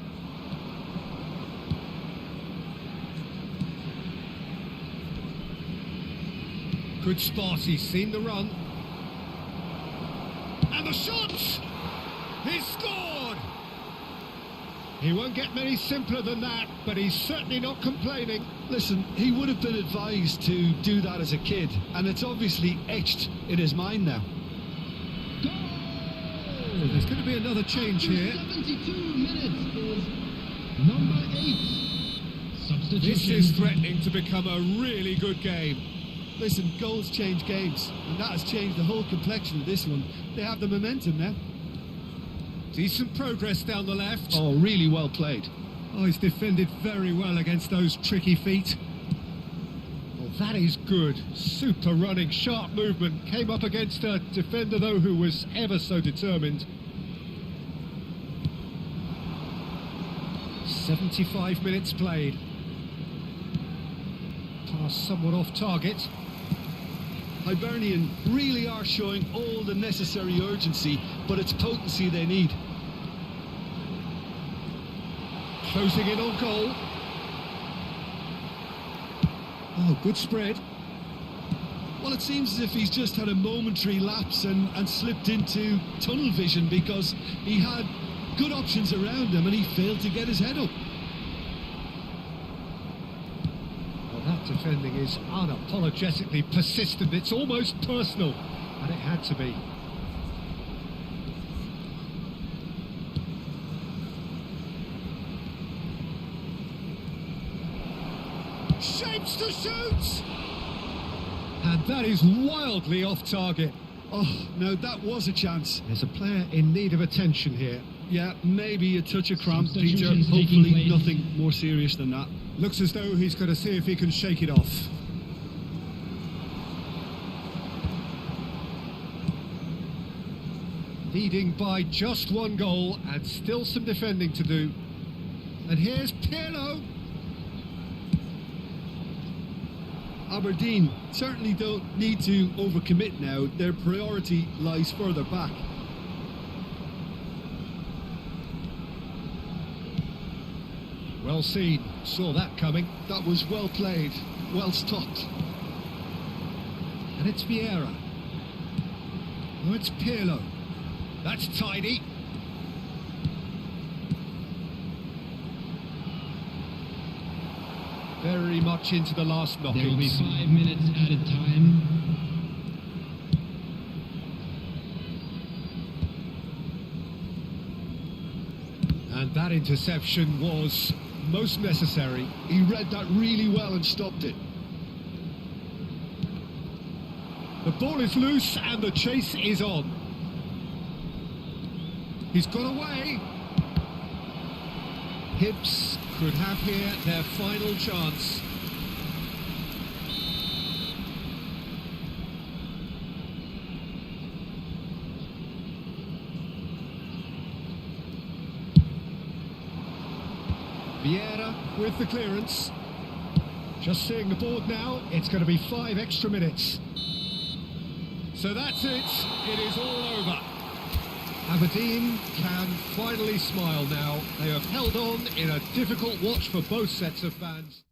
Good spot, he's seen the run. And the shot! He's scored! He won't get many simpler than that, but he's certainly not complaining. Listen, he would have been advised to do that as a kid, and it's obviously etched in his mind now. So there's going to be another change here. 72 minutes is number 8. Substitution. This is threatening to become a really good game. Listen, goals change games, and that has changed the whole complexion of this one. They have the momentum now. Decent progress down the left. Oh, really well played. Oh, he's defended very well against those tricky feet. Well, that is good. Super running, sharp movement. Came up against a defender, though, who was ever so determined. 75 minutes played. Pass somewhat off target. Hibernian really are showing all the necessary urgency, but it's potency they need. Closing in on goal. Oh, good spread. Well, it seems as if he's just had a momentary lapse and slipped into tunnel vision, because he had good options around him and he failed to get his head up. Well, that defending is unapologetically persistent. It's almost personal, and it had to be. Shapes to shoot! And that is wildly off target. Oh, no, that was a chance. There's a player in need of attention here. Yeah, maybe a touch of cramp, Peter. Substitutions taking Hopefully place. nothing more serious than that. Looks as though he's going to see if he can shake it off. Leading by just one goal and still some defending to do. And here's Pirlo. Aberdeen certainly don't need to overcommit now. Their priority lies further back. Well seen, saw that coming. That was well played, well stopped. And it's Vieira. Oh, it's Pirlo. That's tidy. Very much into the last There will be knockings. 5 minutes added time. And that interception was most necessary. He read that really well and stopped it. The ball is loose and the chase is on. He's got away. Hibs could have here their final chance. Vieira with the clearance. Just seeing the board now, it's going to be 5 extra minutes. So that's it. It is all over. Aberdeen can finally smile now. They have held on in a difficult watch for both sets of fans.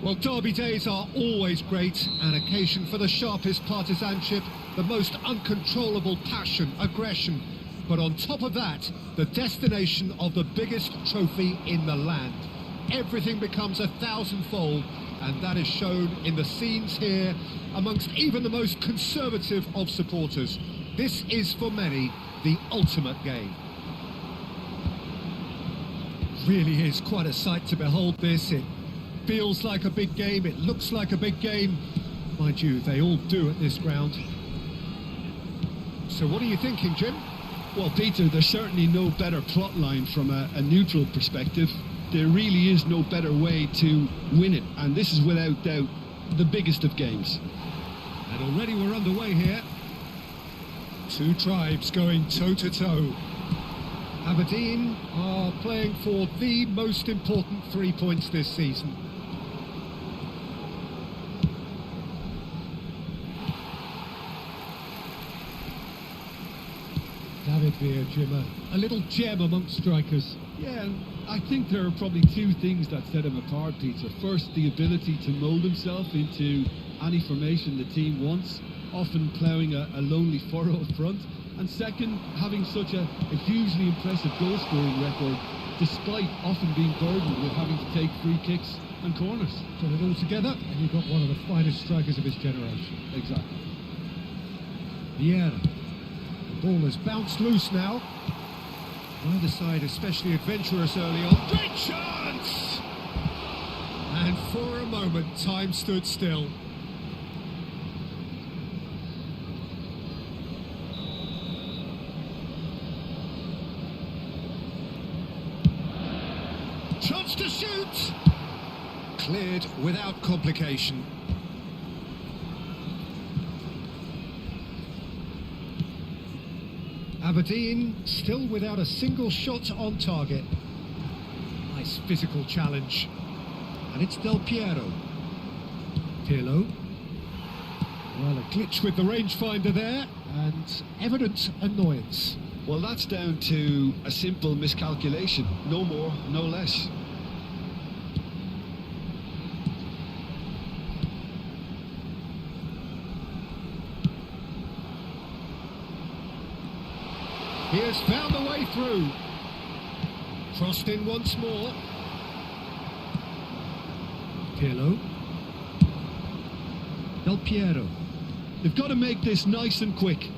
Well, derby days are always great, an occasion for the sharpest partisanship, the most uncontrollable passion, aggression. But on top of that, the destination of the biggest trophy in the land. Everything becomes 1,000-fold, and that is shown in the scenes here amongst even the most conservative of supporters. This is, for many, the ultimate game. Really is quite a sight to behold this. It feels like a big game, it looks like a big game. Mind you, they all do at this ground. So what are you thinking, Jim? Well, Peter, there's certainly no better plot line from a neutral perspective. There really is no better way to win it, and this is without doubt the biggest of games. And already we're underway here. Two tribes going toe-to-toe. Aberdeen are playing for the most important 3 points this season. David Villa, Jim, a little gem amongst strikers. Yeah, and I think there are probably two things that set him apart, Peter. First, the ability to mould himself into any formation the team wants, often ploughing a lonely furrow up front. And second, having such a hugely impressive goal-scoring record, despite often being burdened with having to take free kicks and corners. Put it all together, and you've got one of the finest strikers of his generation. Exactly. Vieira. The ball has bounced loose now. Neither side especially adventurous early on. Great chance! And for a moment, time stood still. Chance to shoot! Cleared without complication. Aberdeen still without a single shot on target. Nice physical challenge. And it's Del Piero. Pirlo. Well, a glitch with the rangefinder there, and evident annoyance. Well, that's down to a simple miscalculation. No more, no less. He has found a way through. Crossed in once more. Pirlo. Del Piero. They've got to make this nice and quick.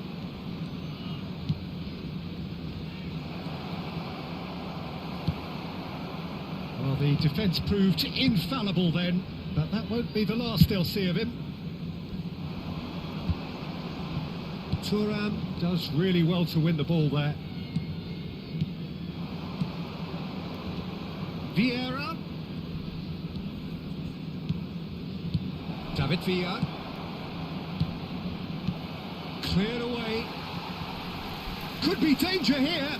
Well, the defence proved infallible then, but that won't be the last they'll see of him. Thuram does really well to win the ball there. Vieira. David Villa. Cleared away. Could be danger here.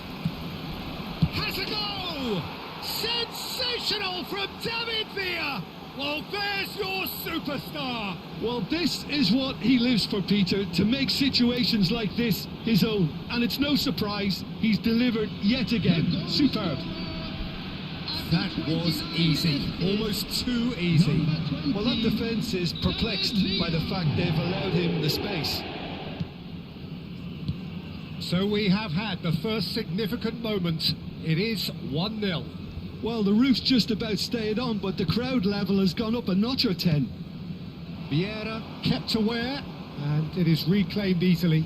Has a goal! Sensational from David Villa! Well, there's your superstar! Well, this is what he lives for, Peter, to make situations like this his own. And it's no surprise, he's delivered yet again. Superb. That was easy, almost too easy. Well, that defence is perplexed by the fact they've allowed him the space. So we have had the first significant moment. It is 1-0. Well, the roof's just about stayed on, but the crowd level has gone up a notch or 10. Vieira kept aware, and it is reclaimed easily.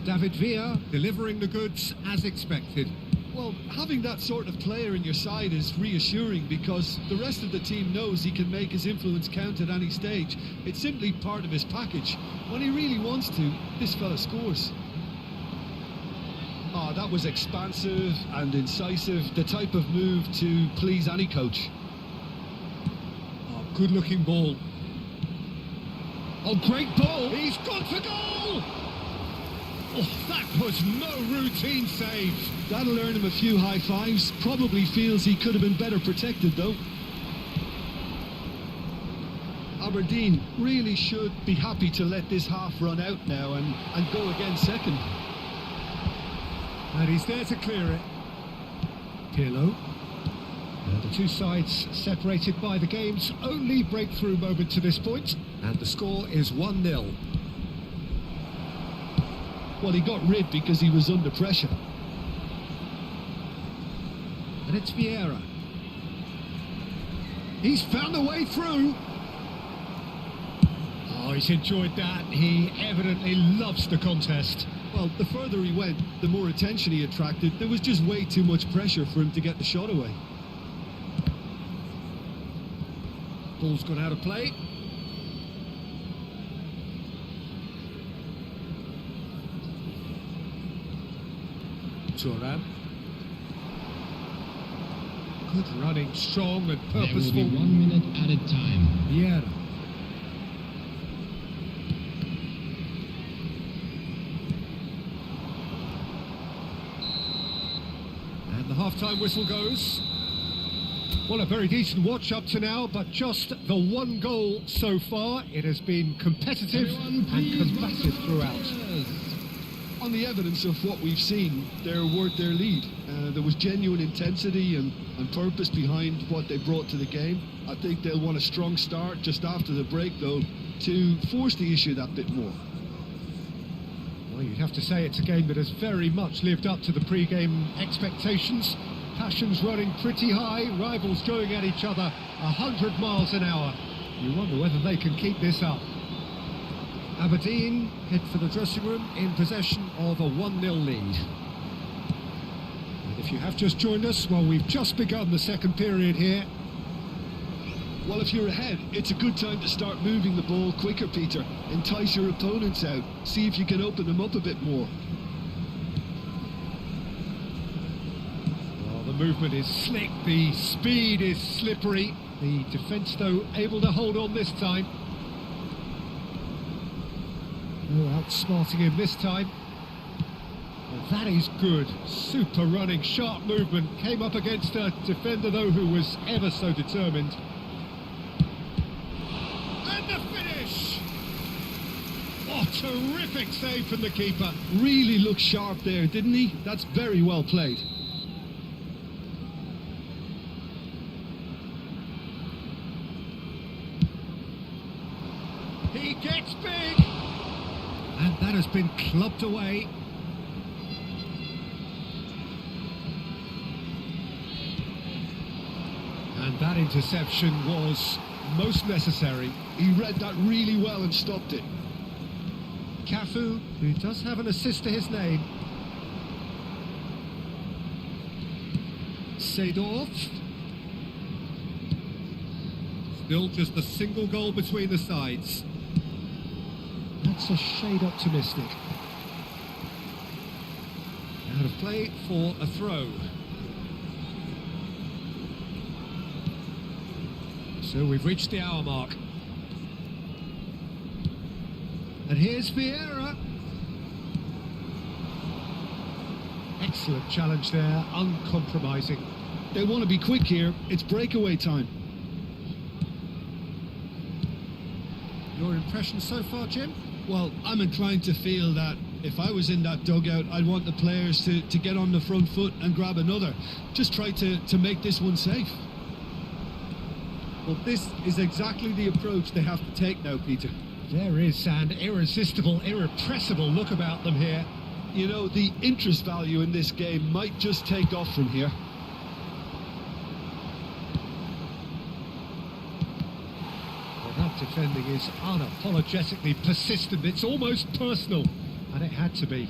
David Villa delivering the goods as expected. Well, having that sort of player in your side is reassuring because the rest of the team knows he can make his influence count at any stage. It's simply part of his package. When he really wants to, this fella scores. Oh, that was expansive and incisive, the type of move to please any coach. Oh, good-looking ball. Oh, great ball! He's gone for goal! Oh, that was no routine save. That'll earn him a few high fives. Probably feels he could have been better protected, though. Aberdeen really should be happy to let this half run out now and go again second. And he's there to clear it. Pirlo. The two sides separated by the game's only breakthrough moment to this point, and the score is 1-0. Well, he got rid because he was under pressure. And it's Vieira. He's found a way through. Oh, he's enjoyed that. He evidently loves the contest. Well, the further he went, the more attention he attracted. There was just way too much pressure for him to get the shot away. Ball's gone out of play. Thuram. Good running, strong and purposeful. There will be 1 minute added time. Vieira. And the half-time whistle goes. Well, a very decent watch up to now, but just the one goal so far. It has been competitive and combative throughout. On the evidence of what we've seen, they're worth their lead. There was genuine intensity and purpose behind what they brought to the game. I think they'll want a strong start just after the break, though, to force the issue that bit more. Well, you'd have to say it's a game that has very much lived up to the pre-game expectations. Passions running pretty high, rivals going at each other 100 miles an hour. You wonder whether they can keep this up. Aberdeen head for the dressing room in possession of a 1-0 lead. And if you have just joined us, well, we've just begun the second period here. Well, if you're ahead, it's a good time to start moving the ball quicker, Peter. Entice your opponents out. See if you can open them up a bit more. Well, the movement is slick, the speed is slippery. The defence, though, able to hold on this time. No outsmarting him this time. Well, that is good. Super running, sharp movement. Came up against a defender, though, who was ever so determined. And the finish! Oh, terrific save from the keeper. Really looked sharp there, didn't he? That's very well played. He gets big! And that has been clubbed away. And that interception was most necessary. He read that really well and stopped it. Cafu, who does have an assist to his name. Seedorf. Still just a single goal between the sides. That's a shade optimistic. Out of play for a throw. So we've reached the hour mark. And here's Vieira. Excellent challenge there, uncompromising. They want to be quick here. It's breakaway time. Your impression so far, Jim? Well, I'm inclined to feel that if I was in that dugout, I'd want the players to get on the front foot and grab another. Just try to make this one safe. Well, this is exactly the approach they have to take now, Peter. There is an irresistible, irrepressible look about them here. You know, the interest value in this game might just take off from here. Well, that defending is unapologetically persistent. It's almost personal, and it had to be.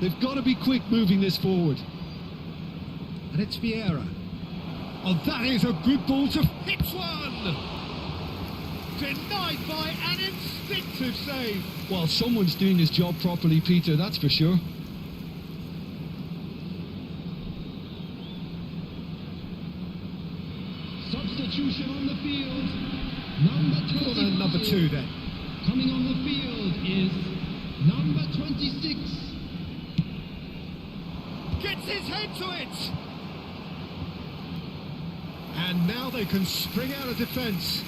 They've got to be quick moving this forward. And it's Vieira. Oh, that is a good ball to hit one! Denied by an instinctive save. Well, someone's doing his job properly, Peter, that's for sure. Substitution on the field. Number 25. Corner number 2 then. Coming on the field is number 26. Gets his head to it! And now they can spring out of defence.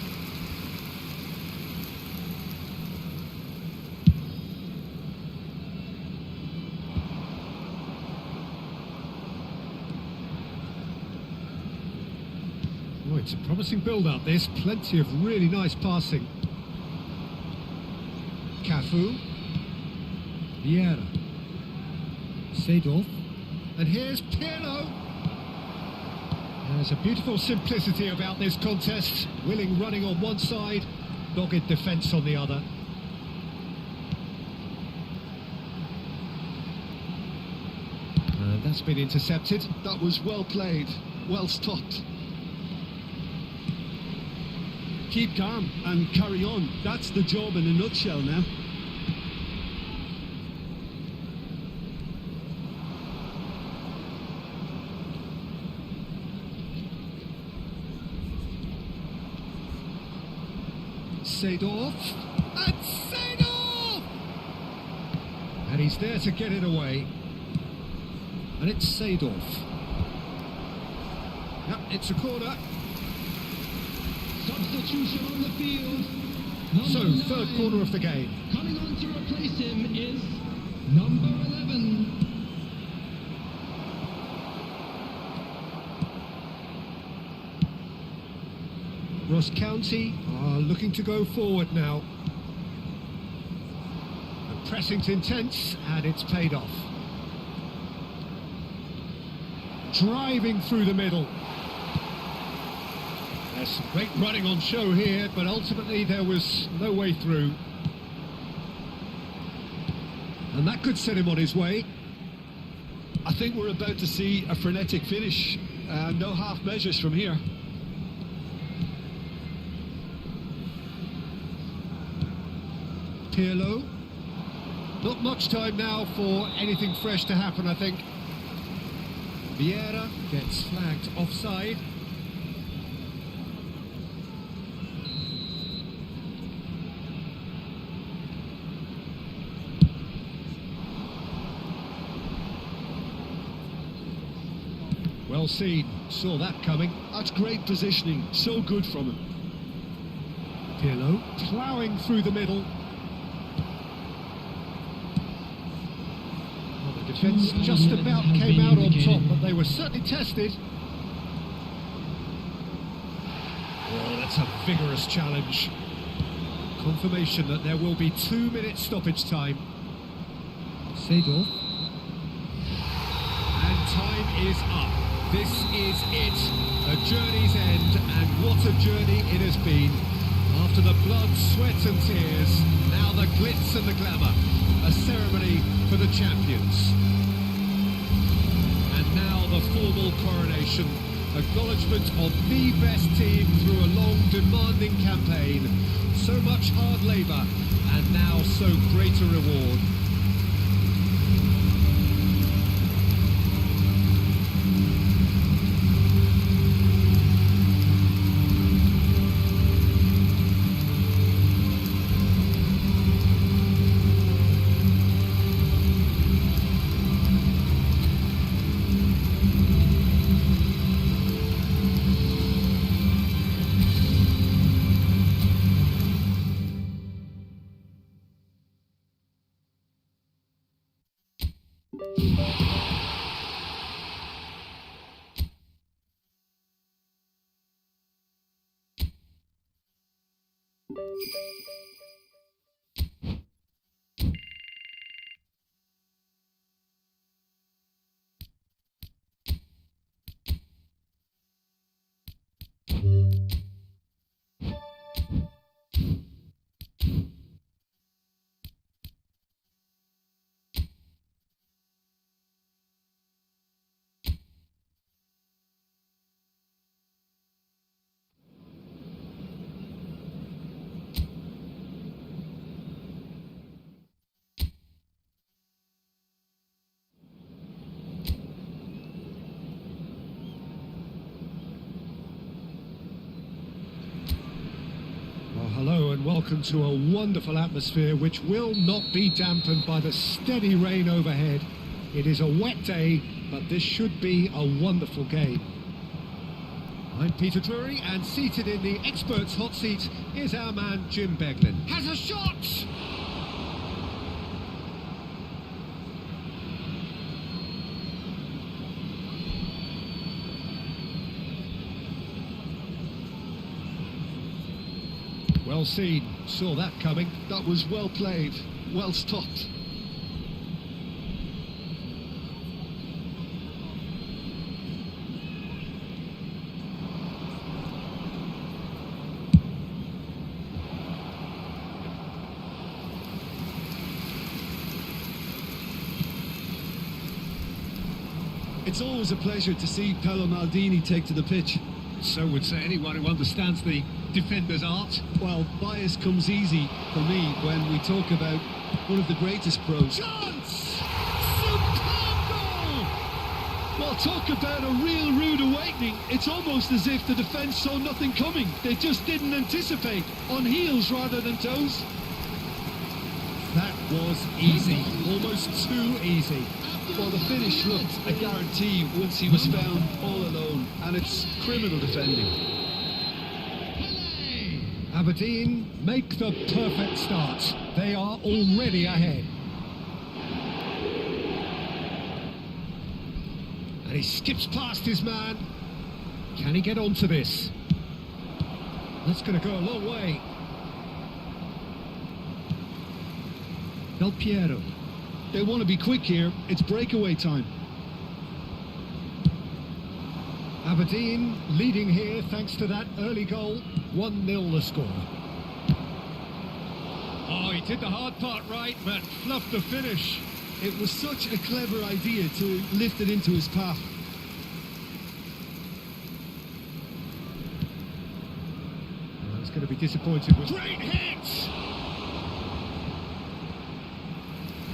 Oh, it's a promising build-up, this. Plenty of really nice passing. Cafu. Vieira. Seedorf. And here's Pirlo. There's a beautiful simplicity about this contest. Willing running on one side, dogged defence on the other. And that's been intercepted. That was well played, well stopped. Keep calm and carry on. That's the job in a nutshell now. Seedorf, and Seedorf! And he's there to get it away. And it's Seedorf. Yep, it's a corner. Substitution on the field. So, Number 9. third corner of the game. Coming on to replace him is number 11. Ross County are looking to go forward now. The pressing's intense, and it's paid off. driving through the middle. There's some great running on show here, but ultimately there was no way through. And that could set him on his way. I think we're about to see a frenetic finish. No half measures from here. Pirlo. Not much time now for anything fresh to happen, I think. Vieira gets flagged offside. Well seen, saw that coming. That's great positioning, so good from him. Pirlo ploughing through the middle. Well, the defence just about came out on top, but they were certainly tested. Oh, that's a vigorous challenge. Confirmation that there will be 2-minute stoppage time. Seedorf. And time is up. This is it, a journey's end, and what a journey it has been. After the blood, sweat and tears, now the glitz and the glamour, a ceremony for the champions. And now the formal coronation, acknowledgement of the best team through a long, demanding campaign. So much hard labour, and now so great a reward. Hello and welcome to a wonderful atmosphere which will not be dampened by the steady rain overhead. It is a wet day, but this should be a wonderful game. I'm Peter Drury, and seated in the experts' hot seat is our man Jim Beglin. Has a shot! Well seen, saw that coming. That was well played, well stopped. It's always a pleasure to see Paolo Maldini take to the pitch. So would say anyone who understands the defender's art. Well, bias comes easy for me when we talk about one of the greatest pros. Chance! Superb goal! Well, talk about a real rude awakening. It's almost as if the defence saw nothing coming. They just didn't anticipate, on heels rather than toes. That was easy, almost too easy. Well, the finish looked a guarantee once he was found all alone, and it's criminal defending. Aberdeen make the perfect start. They are already ahead. And he skips past his man. Can he get onto this? That's going to go a long way. Del Piero. They want to be quick here. It's breakaway time. Aberdeen leading here thanks to that early goal. 1-0 the score. Oh, he did the hard part right, but fluffed the finish. It was such a clever idea to lift it into his path. Well, he's going to be disappointed with... Great hit!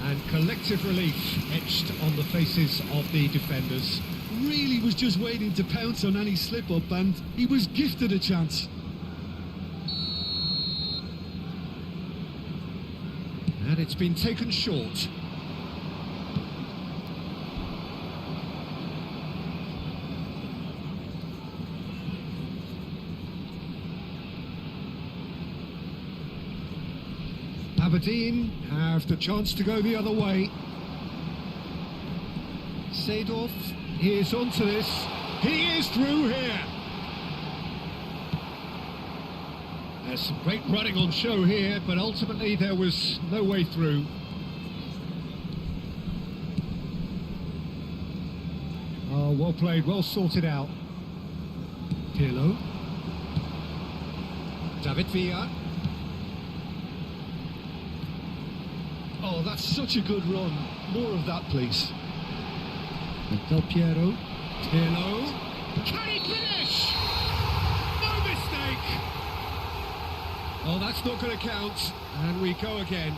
And collective relief etched on the faces of the defenders. Really was just waiting to pounce on any slip-up, and he was gifted a chance. And it's been taken short. Aberdeen have the chance to go the other way. Seedorf is onto this. He is through here. There's some great running on show here, but ultimately there was no way through. Oh, well played, well sorted out. Pirlo. David Villa. Oh, that's such a good run. More of that, please. Del Piero. Pirlo. Can he finish? No mistake. Oh, that's not going to count. And we go again.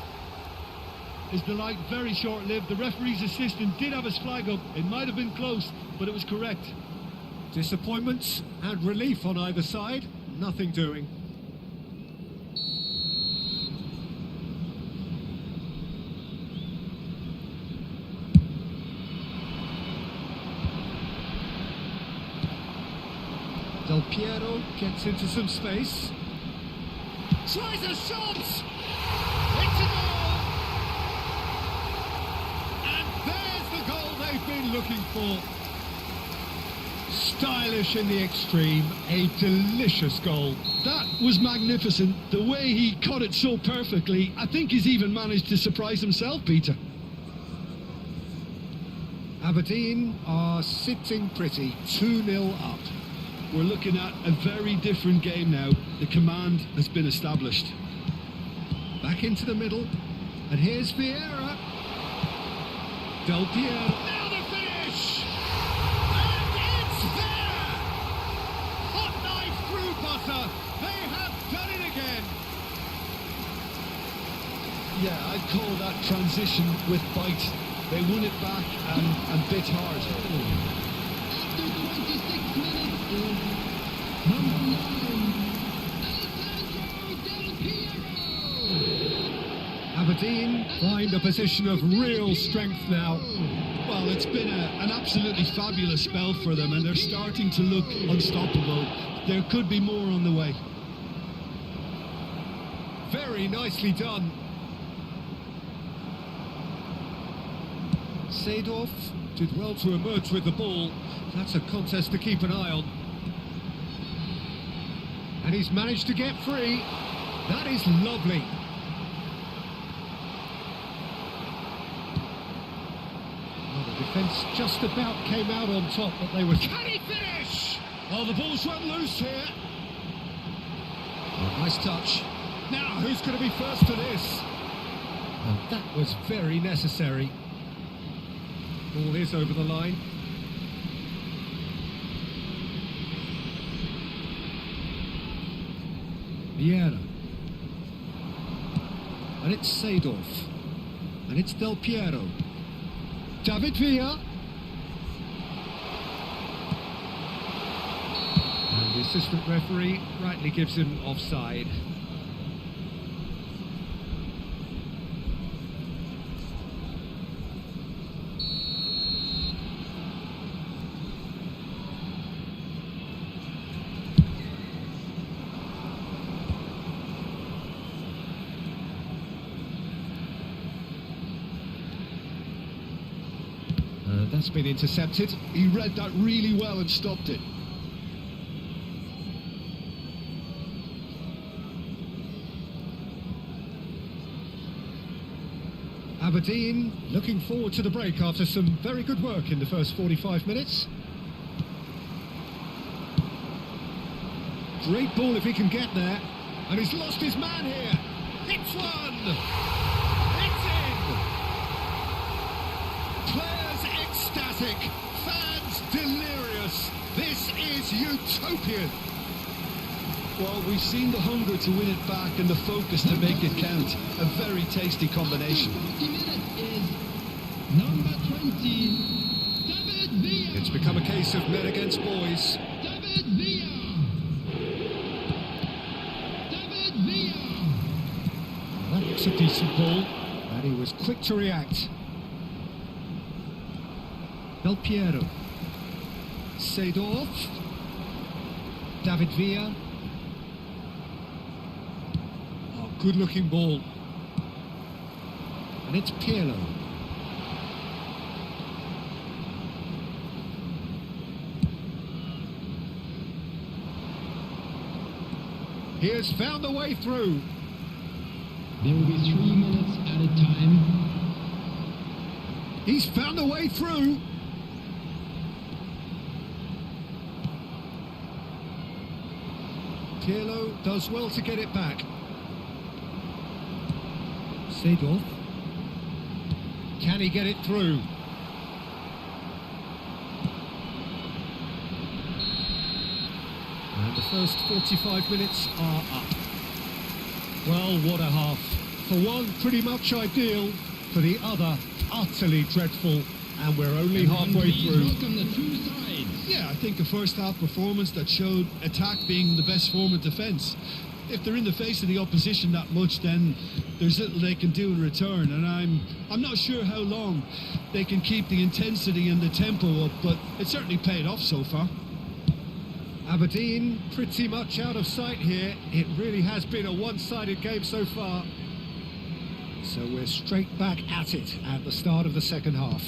His delight very short-lived. The referee's assistant did have his flag up. It might have been close, but it was correct. Disappointment and relief on either side. Nothing doing. Del Piero gets into some space. Tries a shot! It's a goal! And there's the goal they've been looking for. Stylish in the extreme, a delicious goal. That was magnificent. The way he cut it so perfectly, I think he's even managed to surprise himself, Peter. Aberdeen are sitting pretty, 2-0 up. We're looking at a very different game now. The command has been established. Back into the middle, and here's Vieira. Del Piero. Now the finish! And it's there! Hot knife through butter. They have done it again. Yeah, I'd call that transition with bite. They won it back and bit hard. After 26 minutes, number 9, Del Piero. Aberdeen find a position of real strength now. Well, it's been an absolutely fabulous spell for them, and they're starting to look unstoppable. There could be more on the way. Very nicely done. Seedorf did well to emerge with the ball. That's a contest to keep an eye on. And he's managed to get free. That is lovely. Well, the defence just about came out on top, but they were... Can he finish? Oh, the ball's run loose here. Oh, nice touch. Now, who's going to be first to this? And that was very necessary. Ball is over the line. Vieira. And it's Seedorf. And it's Del Piero. David Villa. And the assistant referee rightly gives him offside. That's been intercepted. He read that really well and stopped it. Aberdeen looking forward to the break after some very good work in the first 45 minutes. Great ball if he can get there. And he's lost his man here. Hits one! It's in! Players ecstatic. Fans delirious. This is utopian. Well, we've seen the hunger to win it back and the focus to make it count. A very tasty combination. 50 minutes is number 20, David Villa. It's become a case of men against boys. David Villa. David Villa. That looks a decent ball, and he was quick to react. Del Piero. Seedorf. David Villa. Oh, good-looking ball. And it's Pirlo. He has found a way through. There will be 3 minutes at a time. He's found a way through. Pirlo does well to get it back. Seedorf. Can he get it through? And the first 45 minutes are up. Well, what a half. For one, pretty much ideal. For the other, utterly dreadful. And we're only halfway Please through. welcome the two sides. Yeah, I think a first-half performance that showed attack being the best form of defence. If they're in the face of the opposition that much, then there's little they can do in return. And I'm not sure how long they can keep the intensity and the tempo up, but it certainly paid off so far. Aberdeen pretty much out of sight here. It really has been a one-sided game so far. So we're straight back at it at the start of the second half.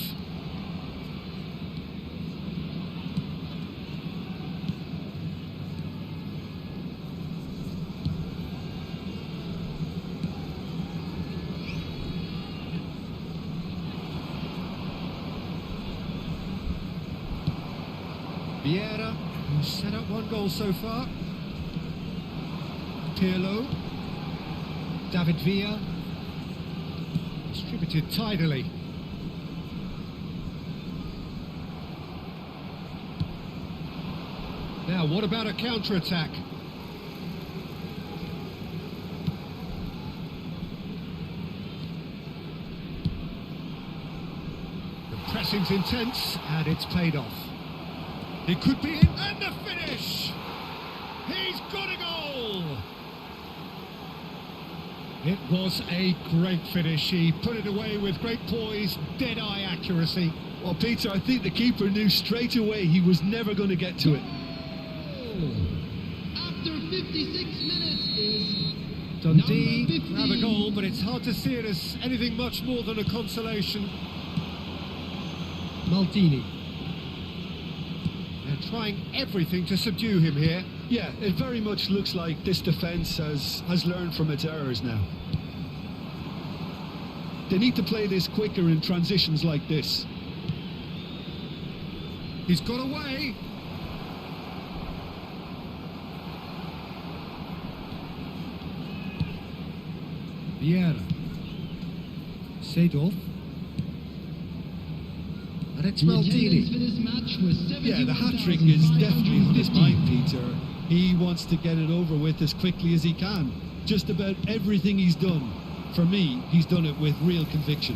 Vieira, who's set up one goal so far. Pirlo. David Villa. Distributed tidily. Now, what about a counter-attack? The pressing's intense, and it's paid off. It could be in, and the finish! He's got a goal! It was a great finish. He put it away with great poise, dead-eye accuracy. Well, Peter, I think the keeper knew straight away he was never going to get to it. After 56 minutes is Dundee number 15. have a goal, but it's hard to see it as anything much more than a consolation. Maldini. They're trying everything to subdue him here. Yeah, it very much looks like this defence has learned from its errors now. They need to play this quicker in transitions like this. He's got away. Vieira. Seedorf. And it's The attendance Maldini. for this match was Yeah, the hat-trick is definitely on his 71,550. mind, Peter. He wants to get it over with as quickly as he can. Just about everything he's done, for me, he's done it with real conviction.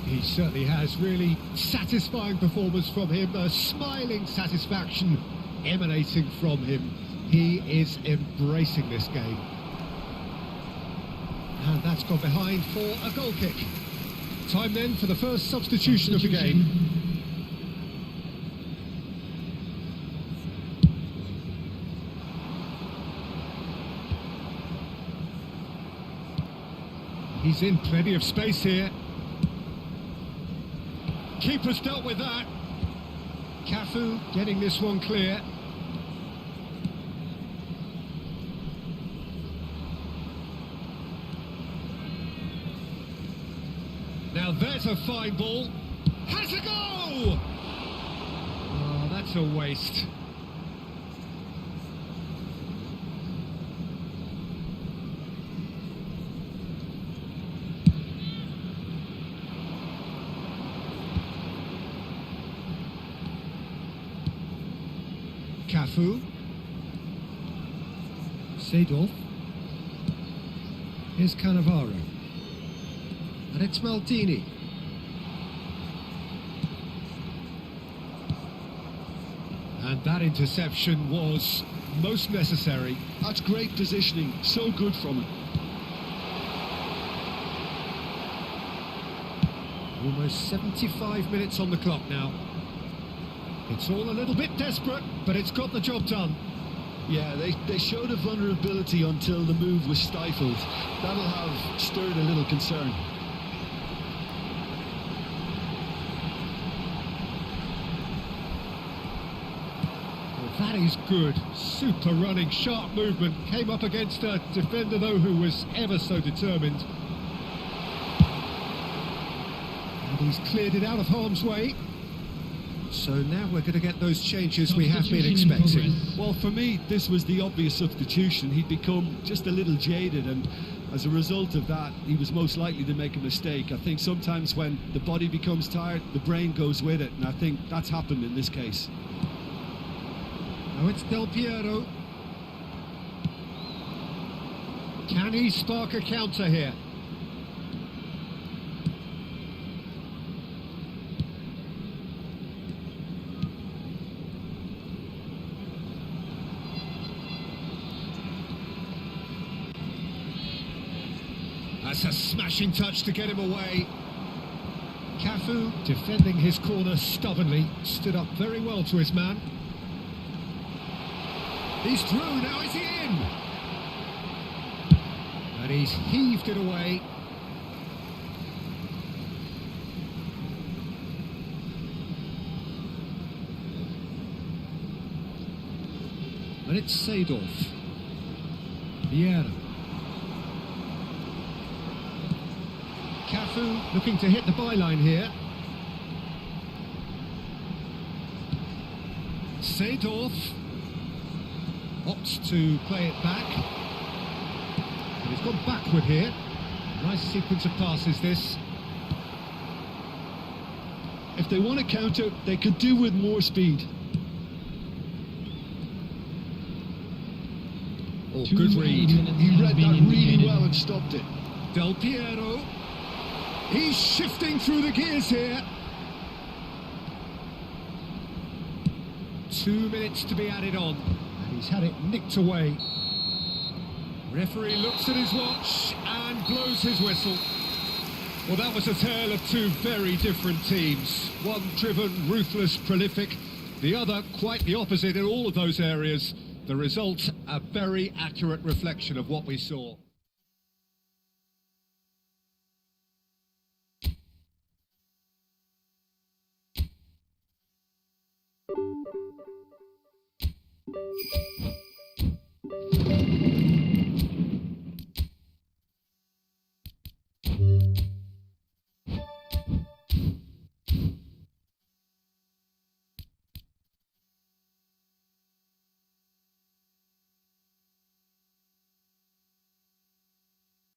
He certainly has. Really satisfying performance from him. A smiling satisfaction emanating from him. He is embracing this game. And that's gone behind for a goal kick. Time then for the first substitution of the game. He's in plenty of space here. Keeper's dealt with that. Cafu getting this one clear. Now there's a fine ball. Has a go! Oh, that's a waste. Cafu. Seedorf. Here's Cannavaro. And it's Maldini. And that interception was most necessary. That's great positioning, so good from him. Almost 75 minutes on the clock now. It's all a little bit desperate, but it's got the job done. Yeah, they showed a vulnerability until the move was stifled. That'll have stirred a little concern. Well, that is good. Super running, sharp movement. Came up against a defender, though, who was ever so determined. And he's cleared it out of harm's way. So now we're going to get those changes we have been expecting. Well, for me, this was the obvious substitution. He'd become just a little jaded, and as a result of that, he was most likely to make a mistake. I think sometimes when the body becomes tired, the brain goes with it, and I think that's happened in this case. Now it's Del Piero. Can he spark a counter here? That's a smashing touch to get him away. Cafu, defending his corner stubbornly, stood up very well to his man. He's through, now is he in? And he's heaved it away. And it's Seedorf. Vieira. Cafu looking to hit the byline here. Seedorf opts to play it back. And he's gone backward here. Nice sequence of passes this. If they want to counter, they could do with more speed. Oh, good read. He read that really well and stopped it. Del Piero. He's shifting through the gears here. 2 minutes to be added on. And he's had it nicked away. Referee looks at his watch and blows his whistle. Well, that was a tale of two very different teams. One driven, ruthless, prolific. The other quite the opposite in all of those areas. The result, a very accurate reflection of what we saw.